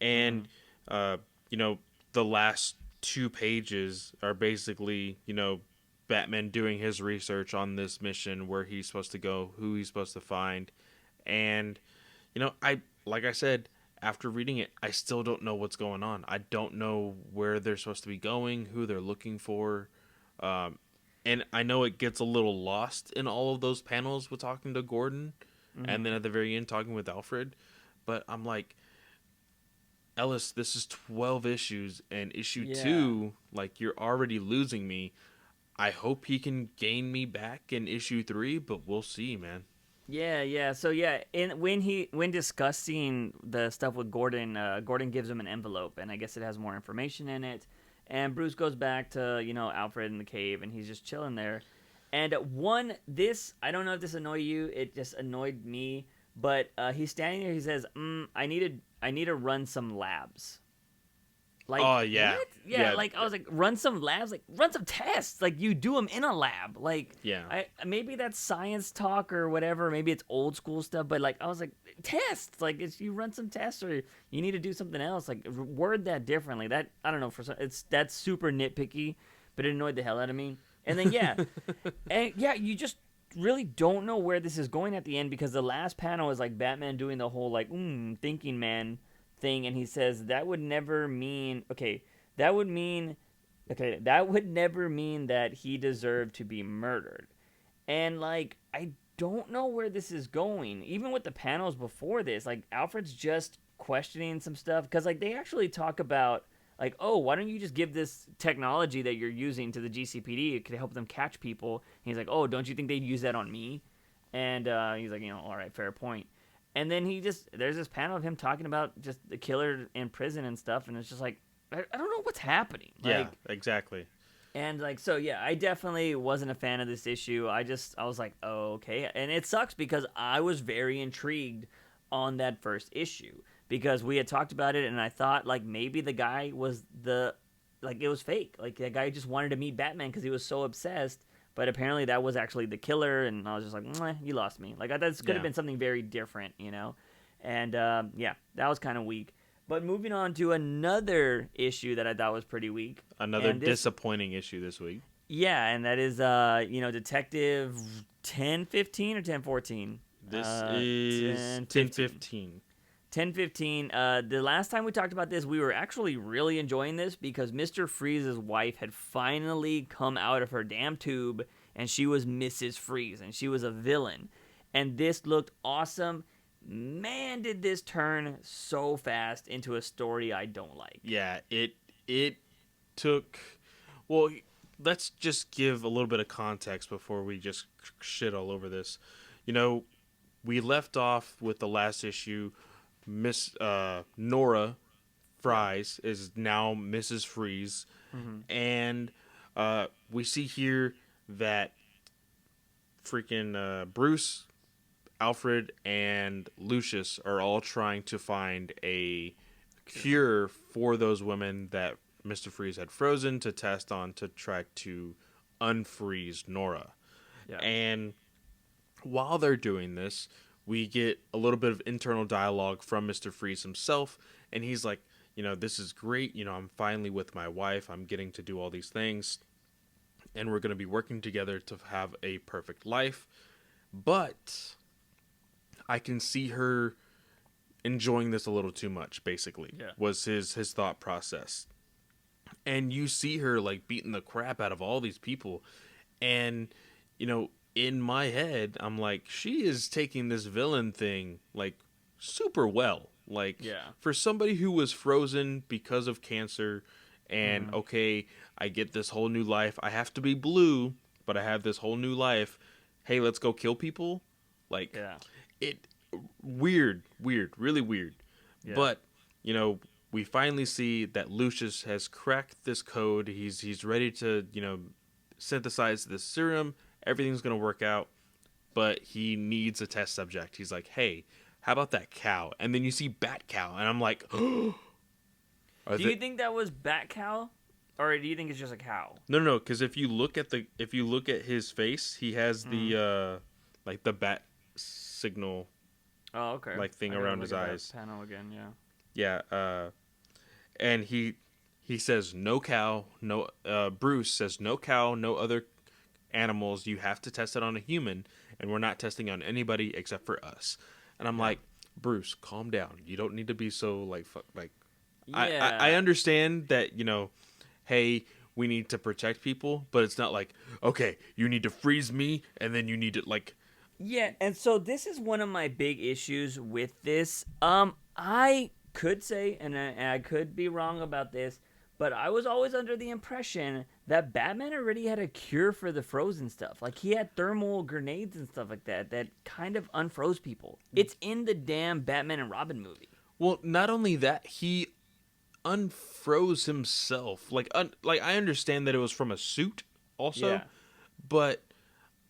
And the last 2 pages are basically, Batman doing his research on this mission, where he's supposed to go, who he's supposed to find. And like I said, after reading it, I still don't know what's going on. I don't know where they're supposed to be going, who they're looking for. And I know it gets a little lost in all of those panels with talking to Gordon, and then at the very end talking with Alfred. But I'm like, Ellis, this is 12 issues, and issue 2, like, you're already losing me. I hope he can gain me back in issue 3, but we'll see, man. Yeah. So when discussing the stuff with Gordon, Gordon gives him an envelope, and I guess it has more information in it. And Bruce goes back to Alfred in the cave, and he's just chilling there. And I don't know if this annoyed you. It just annoyed me. But he's standing there. He says, "I need to run some labs." Like, oh yeah, what? Yeah, like I was like, run some labs, like run some tests, like you do them in a lab, like yeah. maybe that's science talk or whatever, maybe it's old school stuff, but like I was like, tests, like it's you run some tests or you need to do something else, like word that differently. That I don't know for some, that's super nitpicky, but it annoyed the hell out of me. And then you just really don't know where this is going at the end because the last panel is like Batman doing the whole like thinking man thing, and he says that would never mean that would never mean that he deserved to be murdered. And like I don't know where this is going. Even with the panels before this, like Alfred's just questioning some stuff because like they actually talk about like, oh, why don't you just give this technology that you're using to the GCPD? It could help them catch people. And he's like, oh, don't you think they'd use that on me? And he's like, all right, fair point. And then there's this panel of him talking about just the killer in prison and stuff, and it's just like, I don't know what's happening. Yeah, exactly. And like, so yeah, I definitely wasn't a fan of this issue. I was like, oh, okay. And it sucks because I was very intrigued on that first issue because we had talked about it, and I thought like maybe the guy was it was fake. Like the guy just wanted to meet Batman because he was so obsessed. But apparently that was actually the killer, and I was just like, you lost me. Like, this could have been something very different, you know? And, that was kind of weak. But moving on to another issue that I thought was pretty weak. Another disappointing issue this week. Yeah, and that is, Detective 1015 or 1014? This is 1015. 1015. The last time we talked about this, we were actually really enjoying this because Mr. Freeze's wife had finally come out of her damn tube, and she was Mrs. Freeze, and she was a villain. And this looked awesome. Man, did this turn so fast into a story I don't like. Yeah, it took... Well, let's just give a little bit of context before we just shit all over this. You know, we left off with the last issue... Miss Nora Fries is now Mrs. Freeze, and we see here that freaking Bruce, Alfred, and Lucius are all trying to find a cure for those women that Mr. Freeze had frozen to test on to try to unfreeze Nora. Yeah. And while they're doing this, we get a little bit of internal dialogue from Mr. Freeze himself, and he's like, this is great. I'm finally with my wife. I'm getting to do all these things, and we're going to be working together to have a perfect life. But I can see her enjoying this a little too much, basically, was his thought process. And you see her, like, beating the crap out of all these people, and, in my head, I'm like, she is taking this villain thing, like, super well. Like, for somebody who was frozen because of cancer, and, okay, I get this whole new life. I have to be blue, but I have this whole new life. Hey, let's go kill people? Like, weird, really weird. Yeah. But, we finally see that Lucius has cracked this code. He's ready to, synthesize this serum. Everything's going to work out, but he needs a test subject. He's like, hey, how about that cow? And then you see Bat Cow, and I'm like, oh. Do you think that was Bat Cow, or do you think it's just a cow? No, because if you look at his face, he has the like the bat signal. Oh, okay. Like thing around his eyes. Panel again, yeah. Yeah, and he says no cow. No, Bruce says no cow, no other animals. You have to test it on a human, and we're not testing on anybody except for us. And I'm like, Bruce, calm down. You don't need to be so like fuck. Like, I understand that hey, we need to protect people, but it's not like, okay, you need to freeze me, and then you need to like. Yeah, and so this is one of my big issues with this. I could say, and I could be wrong about this, but I was always under the impression that Batman already had a cure for the frozen stuff. Like, he had thermal grenades and stuff like that kind of unfroze people. It's in the damn Batman and Robin movie. Well, not only that, he unfroze himself. Like I understand that it was from a suit also, but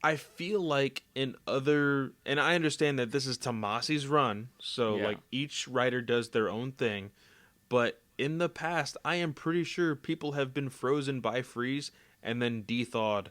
I feel like and I understand that this is Tomasi's run, so like each writer does their own thing, but in the past, I am pretty sure people have been frozen by freeze and then de-thawed,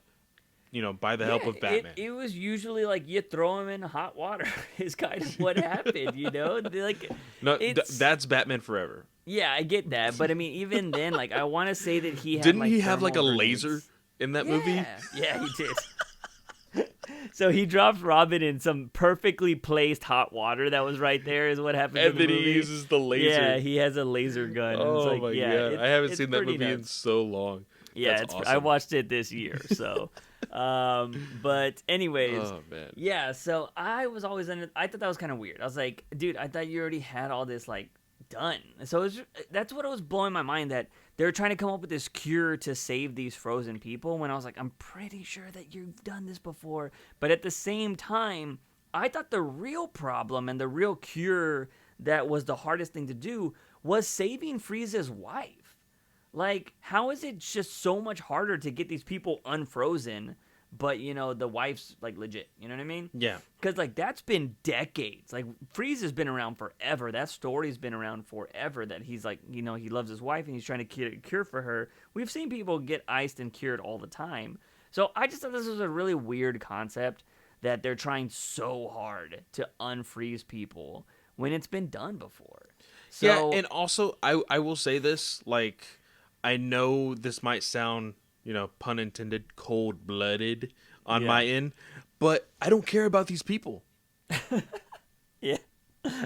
by the help of Batman. It was usually like you throw him in hot water is kind of what happened, Like, No, that's Batman Forever. Yeah, I get that, but I mean, even then, like, I want to say that he had. Didn't like, he have like a thermal laser grenades. in that movie? Yeah, he did. So he drops Robin in some perfectly placed hot water that was right there. Is what happened. And in the then movie. he uses the laser. Yeah, he has a laser gun. Oh it's like, my yeah, god, I haven't it's seen that pretty movie in nuts. so long. Yeah, That's awesome. I watched it this year. So, but anyways, Oh man. yeah. So I was always I thought that was kind of weird. I was like, dude, I thought you already had all this like done. So that's what was blowing my mind, that they're trying to come up with this cure to save these frozen people. When I was like, I'm pretty sure that you've done this before. But at the same time, I thought the real problem and the real cure that was the hardest thing to do was saving Frieza's wife. Like, how is it just so much harder to get these people unfrozen, but, the wife's, like, legit? You know what I mean? Yeah. Because, like, that's been decades. Like, Freeze has been around forever. That story's been around forever, that he's, like, he loves his wife and he's trying to get a cure for her. We've seen people get iced and cured all the time. So I just thought this was a really weird concept, that they're trying so hard to unfreeze people when it's been done before. So, yeah, and also, I will say this, like, I know this might sound, pun intended, cold-blooded on my end, but I don't care about these people. yeah,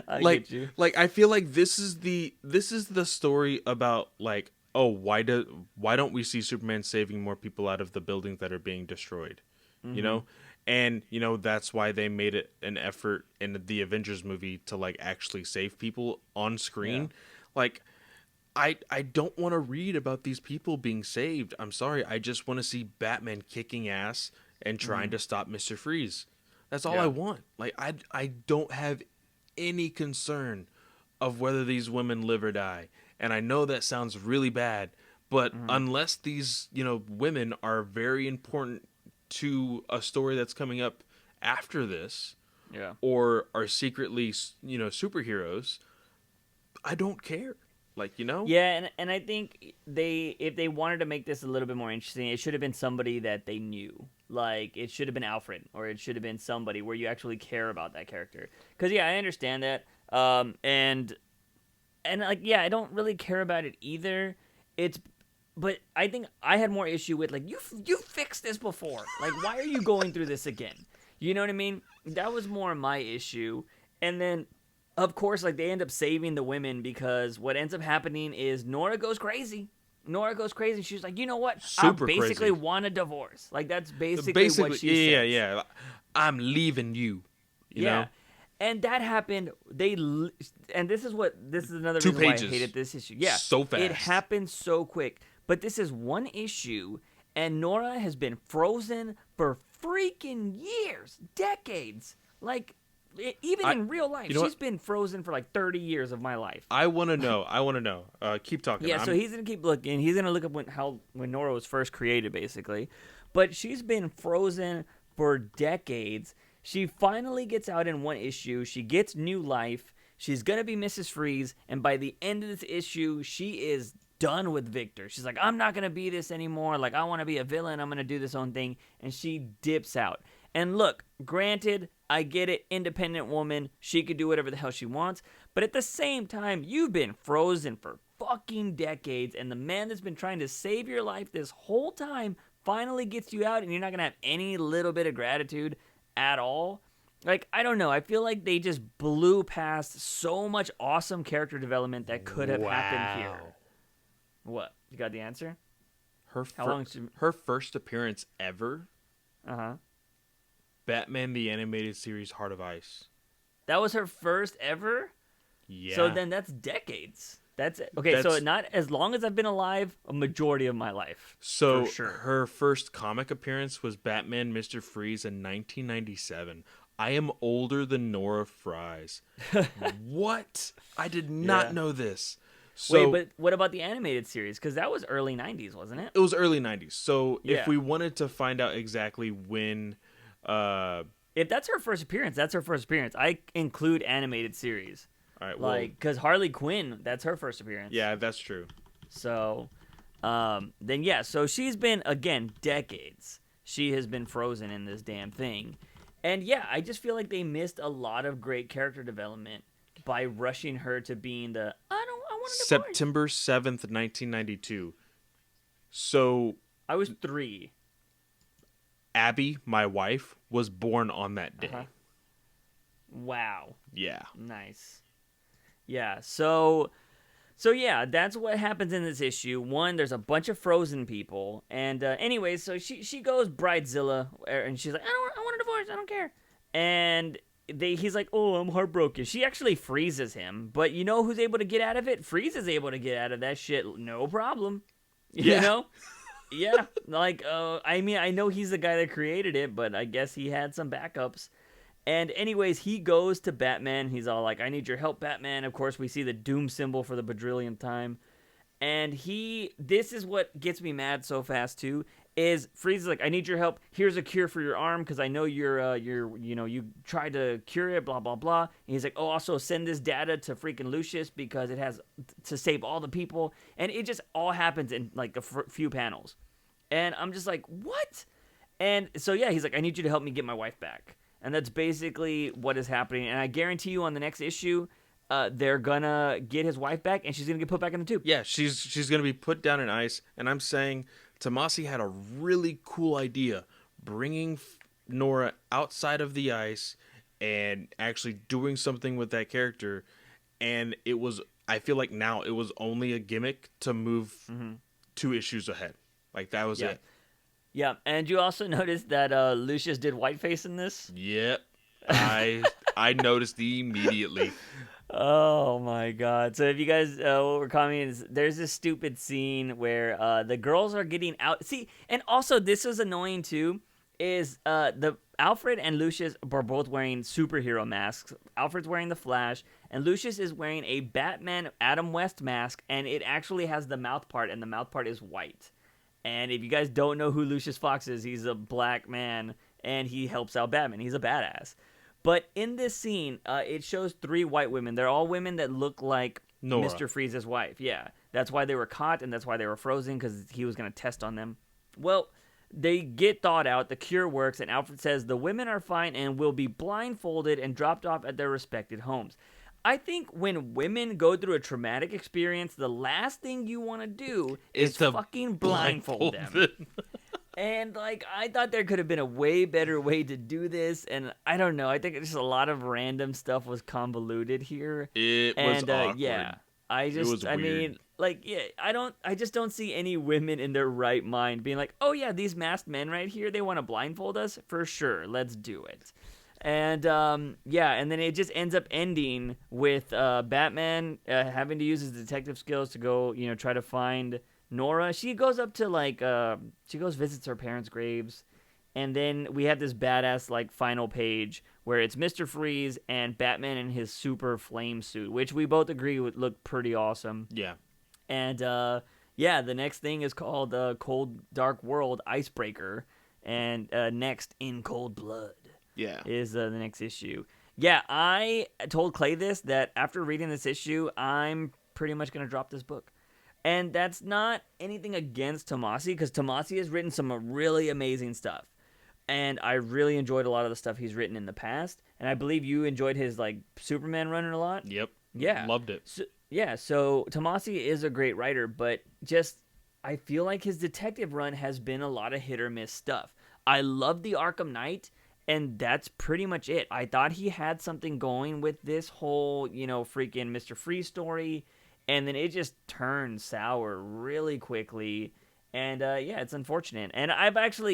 I like, get you. Like, I feel like this is the story about, like, oh, why don't we see Superman saving more people out of the buildings that are being destroyed? Mm-hmm. And, that's why they made it an effort in the Avengers movie to, like, actually save people on screen. Yeah. Like, I don't want to read about these people being saved. I'm sorry. I just want to see Batman kicking ass and trying to stop Mr. Freeze. That's all I want. Like, I don't have any concern of whether these women live or die. And I know that sounds really bad, but unless these, women are very important to a story that's coming up after this, or are secretly, superheroes, I don't care. Like, Yeah, and I think if they wanted to make this a little bit more interesting, it should have been somebody that they knew. Like, it should have been Alfred, or it should have been somebody where you actually care about that character. Because, I understand that. And like, I don't really care about it either. But I think I had more issue with, like, you fixed this before. Like, why are you going through this again? You know what I mean? That was more my issue. And then, of course, like, they end up saving the women, because what ends up happening is Nora goes crazy. She's like, you know what? Super I basically crazy. want a divorce. Like, that's basically what she says. Yeah. I'm leaving you. You know? And that happened. And this is another 2 reason why I pages. hated this issue. Yeah, So fast. It happened so quick. But this is one issue, and Nora has been frozen for freaking years, decades. Like, even in real life, she's been frozen for like 30 years of my life. I want to know. Keep talking. Yeah, so he's gonna keep looking. He's gonna look up when Nora was first created, basically. But she's been frozen for decades. She finally gets out in one issue. She gets new life. She's gonna be Mrs. Freeze, and by the end of this issue, she is done with Victor. She's like, I'm not gonna be this anymore. Like, I want to be a villain. I'm gonna do this own thing, and she dips out. And look, granted, I get it, independent woman, she could do whatever the hell she wants, but at the same time, you've been frozen for fucking decades, and the man that's been trying to save your life this whole time finally gets you out, and you're not gonna have any little bit of gratitude at all. Like, I don't know, I feel like they just blew past so much awesome character development that could have happened here. What? You got the answer? Her first appearance ever? Uh-huh. Batman the Animated Series Heart of Ice. That was her first ever? Yeah. So then that's decades. That's it. Okay, so not as long as I've been alive, a majority of my life. So for sure. Her first comic appearance was Batman Mr. Freeze in 1997. I am older than Nora Fries. What? I did not know this. So, wait, but what about the animated series? Because that was early 90s, wasn't it? It was early 90s. So Yeah. if we wanted to find out exactly when... if that's her first appearance, that's her first appearance. I include animated series. All right, like because Harley Quinn, that's her first appearance. Yeah, that's true. So, then yeah, so she's been again decades. She has been frozen in this damn thing, and yeah, I just feel like they missed a lot of great character development by rushing her to being the I want a divorce. September 7th, 1992. So I was 3. Abby, my wife, was born on that day. Uh-huh. Wow. Yeah. Nice. Yeah. So yeah, that's what happens in this issue. One, there's a bunch of frozen people, and anyways, so she goes Bridezilla, and she's like, I want a divorce. I don't care. And he's like, oh, I'm heartbroken. She actually freezes him, but you know who's able to get out of it? Freeze is able to get out of that shit, no problem. You know? Yeah. Like, I mean, I know he's the guy that created it, but I guess he had some backups. And anyways, he goes to Batman. He's all like, I need your help, Batman. Of course, we see the doom symbol for the badrillionth time. And this is what gets me mad so fast too, is Freeze is like, I need your help. Here's a cure for your arm, because I know you tried to cure it, blah, blah, blah. And he's like, oh, also send this data to freaking Lucius, because it has to save all the people. And it just all happens in like a few panels. And I'm just like, what? And so, yeah, he's like, I need you to help me get my wife back. And that's basically what is happening. And I guarantee you on the next issue, they're gonna get his wife back, and she's gonna get put back in the tube. Yeah, she's gonna be put down in ice. And I'm saying Tomasi had a really cool idea, bringing Nora outside of the ice and actually doing something with that character. And I feel like now it was only a gimmick to move 2 issues ahead. Like that was it. Yeah, and you also noticed that Lucius did whiteface in this? Yep. I noticed immediately. Oh my god. So if you guys what we're commenting is there's this stupid scene where the girls are getting out. See, and also this was annoying too, is the Alfred and Lucius are both wearing superhero masks. Alfred's wearing the Flash, and Lucius is wearing a Batman Adam West mask, and it actually has the mouth part, and the mouth part is white. And if you guys don't know who Lucius Fox is, he's a black man, and he helps out Batman. He's a badass. But in this scene, it shows 3 white women. They're all women that look like Nora. Mr. Freeze's wife. Yeah, that's why they were caught, and that's why they were frozen, because he was going to test on them. Well, they get thawed out, the cure works, and Alfred says the women are fine and will be blindfolded and dropped off at their respected homes. I think when women go through a traumatic experience, the last thing you want to do is fucking blindfold them. And, like, I thought there could have been a way better way to do this, and I don't know. I think just a lot of random stuff was convoluted here. It was awkward. Yeah, I just don't see any women in their right mind being like, oh, yeah, these masked men right here, they want to blindfold us? For sure, let's do it. And, yeah, and then it just ends up ending with Batman having to use his detective skills to go, try to find Nora. She goes up to, visits her parents' graves. And then we have this badass, final page where it's Mr. Freeze and Batman in his super flame suit, which we both agree would look pretty awesome. Yeah. And, yeah, the next thing is called Cold Dark World Icebreaker. And next, In Cold Blood. Yeah. Is the next issue. Yeah, I told Clay that after reading this issue, I'm pretty much going to drop this book. And that's not anything against Tomasi, because Tomasi has written some really amazing stuff. And I really enjoyed a lot of the stuff he's written in the past. And I believe you enjoyed his, Superman run a lot. Yep. Yeah. Loved it. So Tomasi is a great writer, but just I feel like his detective run has been a lot of hit or miss stuff. I love the Arkham Knight, and that's pretty much it. I thought he had something going with this whole, freaking Mr. Freeze story, and then it just turned sour really quickly. And, yeah, it's unfortunate. And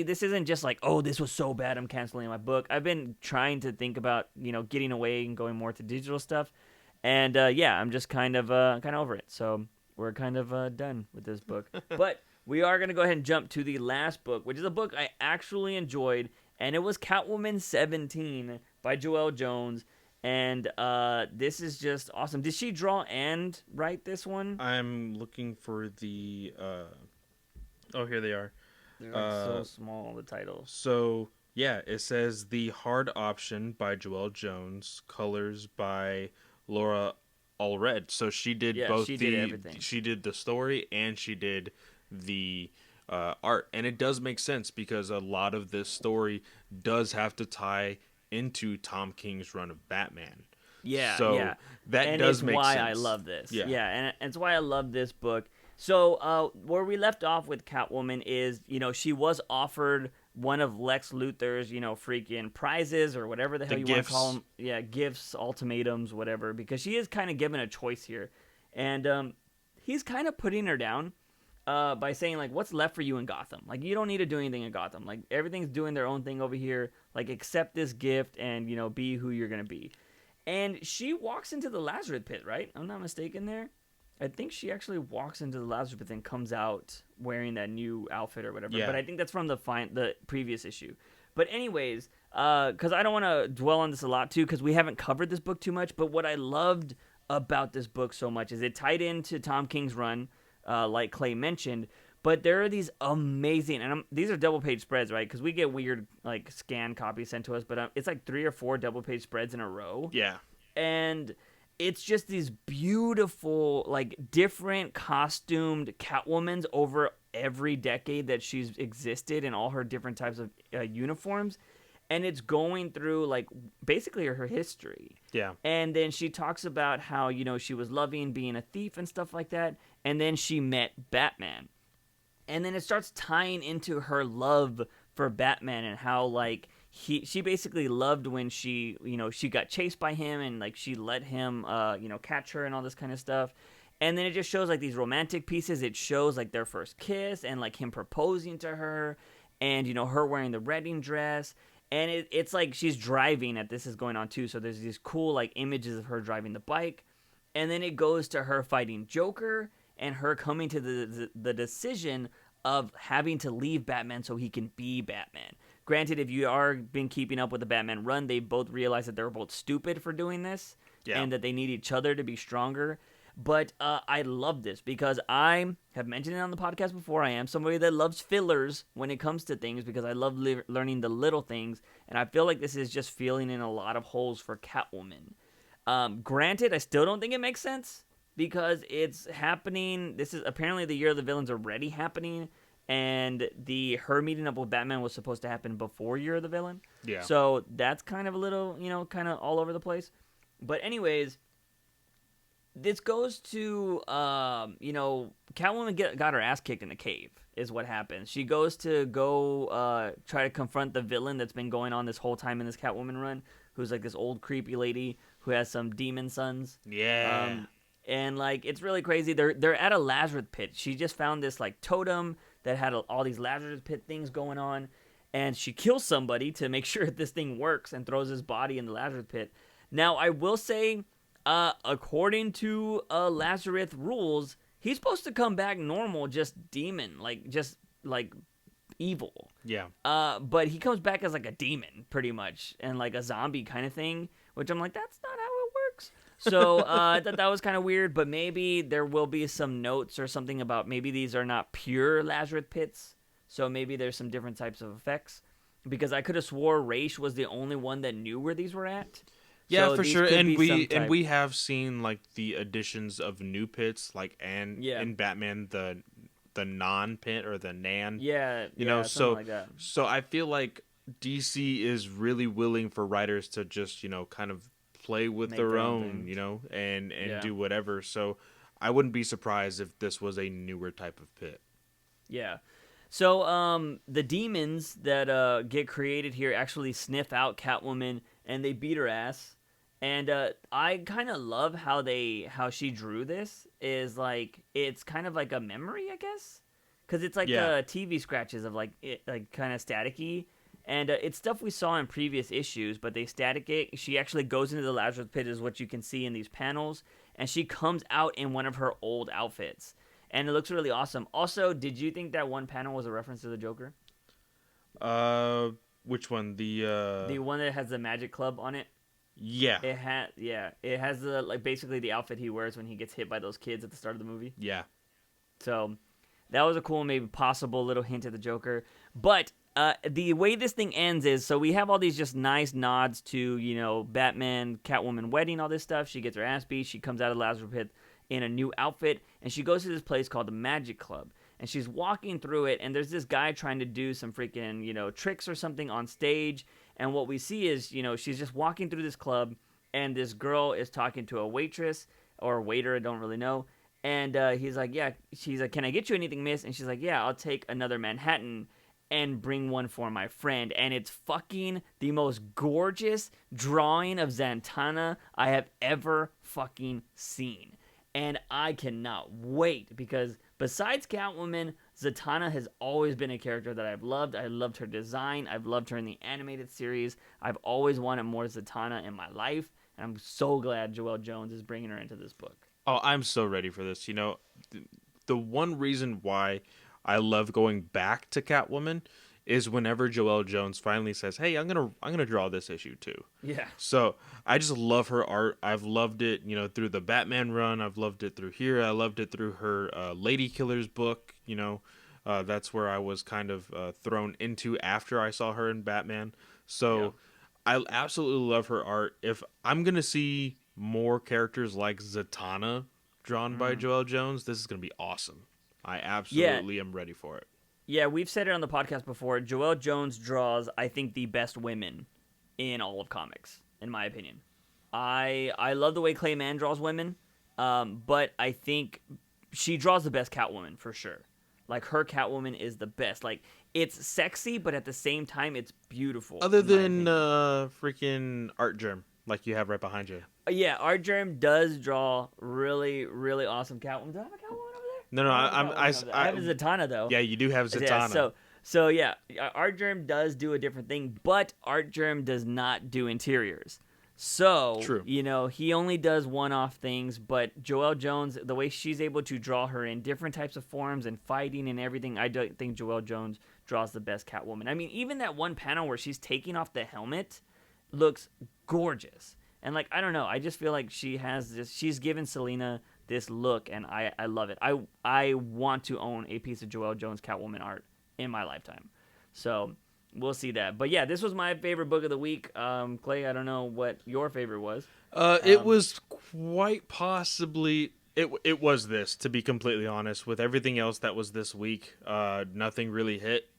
this isn't just like, oh, this was so bad, I'm canceling my book. I've been trying to think about, getting away and going more to digital stuff. And, yeah, I'm just kind of over it. So we're kind of done with this book. But we are going to go ahead and jump to the last book, which is a book I actually enjoyed. And it was Catwoman 17 by Joelle Jones. And this is just awesome. Did she draw and write this one? I'm looking for the... Oh, here they are. They're so small, the titles. So, yeah, it says The Hard Option by Joelle Jones. Colors by Laura all red. So she did she did everything. She did the story and she did the art, and it does make sense because a lot of this story does have to tie into Tom King's run of Batman. Yeah, so yeah. that And does it's make why sense. I love this. Yeah, Yeah, and it's why I love this book. So where we left off with Catwoman is, she was offered one of Lex Luthor's, freaking prizes or whatever the hell you want to call them. Yeah, gifts, ultimatums, whatever, because she is kind of given a choice here. And he's kind of putting her down by saying, like, what's left for you in Gotham? Like, you don't need to do anything in Gotham. Like, everything's doing their own thing over here. Like, accept this gift and, be who you're going to be. And she walks into the Lazarus pit, right? I'm not mistaken there. I think she actually walks into the Lazarus pit and comes out wearing that new outfit or whatever. Yeah. But I think that's from the previous issue. But anyways, because I don't want to dwell on this a lot too, because we haven't covered this book too much. But what I loved about this book so much is it tied into Tom King's run, like Clay mentioned. But there are these amazing, and these are double-page spreads, right? Because we get weird, like, scan copies sent to us, but it's like 3 or 4 double-page spreads in a row. Yeah. And it's just these beautiful, like, different costumed Catwomans over every decade that she's existed in all her different types of uniforms. And it's going through, like, basically her history. Yeah. And then she talks about how, she was loving being a thief and stuff like that. And then she met Batman. And then it starts tying into her love for Batman and how, like, she basically loved when she got chased by him and, like, she let him, catch her and all this kind of stuff. And then it just shows, like, these romantic pieces. It shows, like, their first kiss and, like, him proposing to her and, her wearing the wedding dress. And it's like she's driving at this is going on, too. So there's these cool, like, images of her driving the bike. And then it goes to her fighting Joker and her coming to the decision of having to leave Batman so he can be Batman. Granted, if you are been keeping up with the Batman run, they both realize that they're both stupid for doing this, and that they need each other to be stronger. But I love this because I have mentioned it on the podcast before. I am somebody that loves fillers when it comes to things because I love learning the little things, and I feel like this is just filling in a lot of holes for Catwoman. Granted, I still don't think it makes sense because it's happening. This is apparently the Year of the Villains already happening, and her meeting up with Batman was supposed to happen before Year of the Villain. Yeah. So that's kind of a little, kind of all over the place. But anyways, this goes to, Catwoman got her ass kicked in the cave is what happens. She goes to try to confront the villain that's been going on this whole time in this Catwoman run, who's like this old creepy lady who has some demon sons. Yeah. And, like, it's really crazy. They're at a Lazarus pit. She just found this, like, totem that had all these Lazarus pit things going on. And she kills somebody to make sure this thing works and throws his body in the Lazarus pit. Now, I will say, according to Lazarus rules, he's supposed to come back normal, just demon. Just evil. Yeah. But he comes back as, like, a demon, pretty much. And, like, a zombie kind of thing. Which I'm like, that's not how it works. So I thought that was kind of weird, but maybe there will be some notes or something about maybe these are not pure Lazarus pits, so maybe there's some different types of effects. Because I could have swore Raish was the only one that knew where these were at. Yeah, so for sure. And we have seen like the additions of new pits, like in Batman the non-pit or the Nan. Yeah, so like that. So I feel like DC is really willing for writers to just kind of play with their own, and do whatever. So I wouldn't be surprised if this was a newer type of pit. Yeah. So the demons that get created here actually sniff out Catwoman and they beat her ass. And I kind of love how she drew this. Is like it's kind of like a memory, I guess, because it's like TV scratches of like kind of staticky. And it's stuff we saw in previous issues, but they static it. She actually goes into the Lazarus pit, is what you can see in these panels, and she comes out in one of her old outfits, and it looks really awesome. Also, did you think that one panel was a reference to the Joker? Which one? The one that has the Magic Club on it. Yeah. It has the basically the outfit he wears when he gets hit by those kids at the start of the movie. Yeah. So that was a cool, maybe possible little hint at the Joker, but the way this thing ends is, so we have all these just nice nods to, Batman, Catwoman wedding, all this stuff. She gets her ass beat. She comes out of the Lazarus Pit in a new outfit, and she goes to this place called the Magic Club. And she's walking through it, and there's this guy trying to do some freaking, tricks or something on stage. And what we see is, she's just walking through this club, and this girl is talking to a waitress or a waiter, I don't really know. And he's like, yeah. She's like, can I get you anything, miss? And she's like, yeah, I'll take another Manhattan and bring one for my friend. And it's fucking the most gorgeous drawing of Zatanna I have ever fucking seen. And I cannot wait, because besides Catwoman, Zatanna has always been a character that I've loved. I loved her design. I've loved her in the animated series. I've always wanted more Zatanna in my life. And I'm so glad Joelle Jones is bringing her into this book. Oh, I'm so ready for this. The one reason why I love going back to Catwoman is whenever Joelle Jones finally says, "Hey, I'm gonna draw this issue too." Yeah. So I just love her art. I've loved it, through the Batman run. I've loved it through here. I loved it through her Lady Killers book. That's where I was kind of thrown into after I saw her in Batman. So I absolutely love her art. If I'm gonna see more characters like Zatanna drawn by Joelle Jones, this is gonna be awesome. I absolutely am ready for it. Yeah, we've said it on the podcast before. Joelle Jones draws, I think, the best women in all of comics, in my opinion. I love the way Clay Mann draws women, but I think she draws the best Catwoman, for sure. Like, her Catwoman is the best. Like, it's sexy, but at the same time, it's beautiful. Other than freaking Art Germ, like you have right behind you. Yeah, Art Germ does draw really, really awesome Catwoman. Do I have a Catwoman over there? No, I have a Zatanna, though. Yeah, you do have Zatanna. Yeah, so yeah, Art Germ does do a different thing, but Art Germ does not do interiors. So, true. He only does one-off things, but Joelle Jones, the way she's able to draw her in different types of forms and fighting and everything, I don't think Joelle Jones draws the best Catwoman. I mean, even that one panel where she's taking off the helmet looks gorgeous. And, I don't know, I just feel like she's given Selena this look, and I love it. I want to own a piece of Joelle Jones Catwoman art in my lifetime. So we'll see that. But yeah, this was my favorite book of the week. Clay, I don't know what your favorite was. It was quite possibly it was this, to be completely honest. With everything else that was this week, nothing really hit.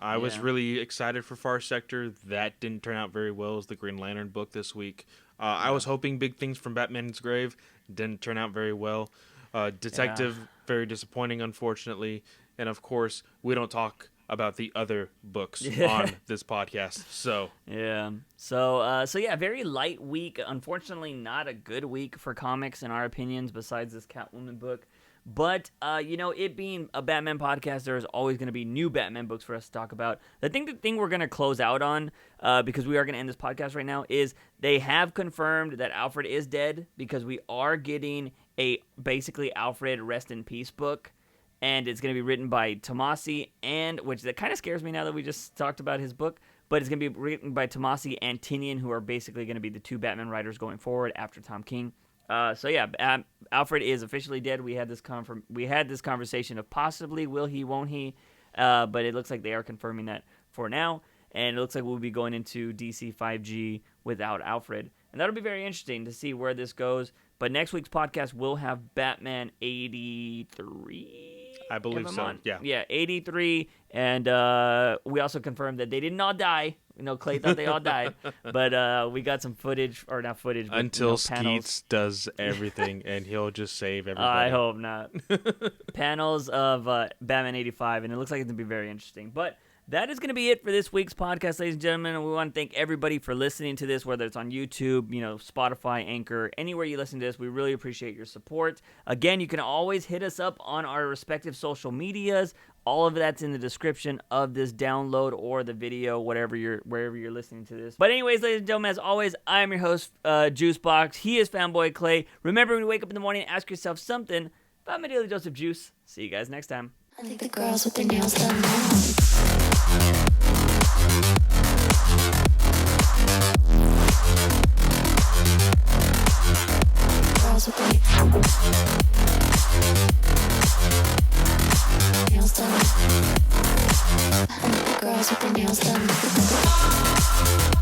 I was really excited for Far Sector. That didn't turn out very well as the Green Lantern book this week. I was hoping big things from Batman's Grave. Didn't turn out very well. Detective, very disappointing, unfortunately. And of course, we don't talk about the other books on this podcast. So yeah. So yeah, very light week. Unfortunately, not a good week for comics in our opinions, besides this Catwoman book. But, it being a Batman podcast, there's always going to be new Batman books for us to talk about. The thing we're going to close out on, because we are going to end this podcast right now, is they have confirmed that Alfred is dead, because we are getting a basically Alfred Rest in Peace book, and it's going to be written by Tomasi, which that kind of scares me now that we just talked about his book, but it's going to be written by Tomasi and Tinian, who are basically going to be the two Batman writers going forward after Tom King. So yeah, Alfred is officially dead. We had this conversation of possibly will he, won't he, but it looks like they are confirming that for now, and it looks like we'll be going into DC 5G without Alfred, and that'll be very interesting to see where this goes. But next week's podcast will have Batman 83. I believe so. Yeah, 83, and we also confirmed that they didn't all die. Clay thought they all died, but we got some footage, or not footage, but, until panels. Skeets does everything, and he'll just save everybody. I hope not. Panels of Batman 85, and it looks like it's going to be very interesting. But that is going to be it for this week's podcast, ladies and gentlemen. We want to thank everybody for listening to this, whether it's on YouTube, Spotify, Anchor, anywhere you listen to this. We really appreciate your support. Again, you can always hit us up on our respective social medias. All of that's in the description of this download or the video, wherever you're listening to this. But anyways, ladies and gentlemen, as always, I'm your host, Juicebox. He is Fanboy Clay. Remember, when you wake up in the morning, ask yourself something about my daily dose of juice. See you guys next time. I think the girls with their nails done now.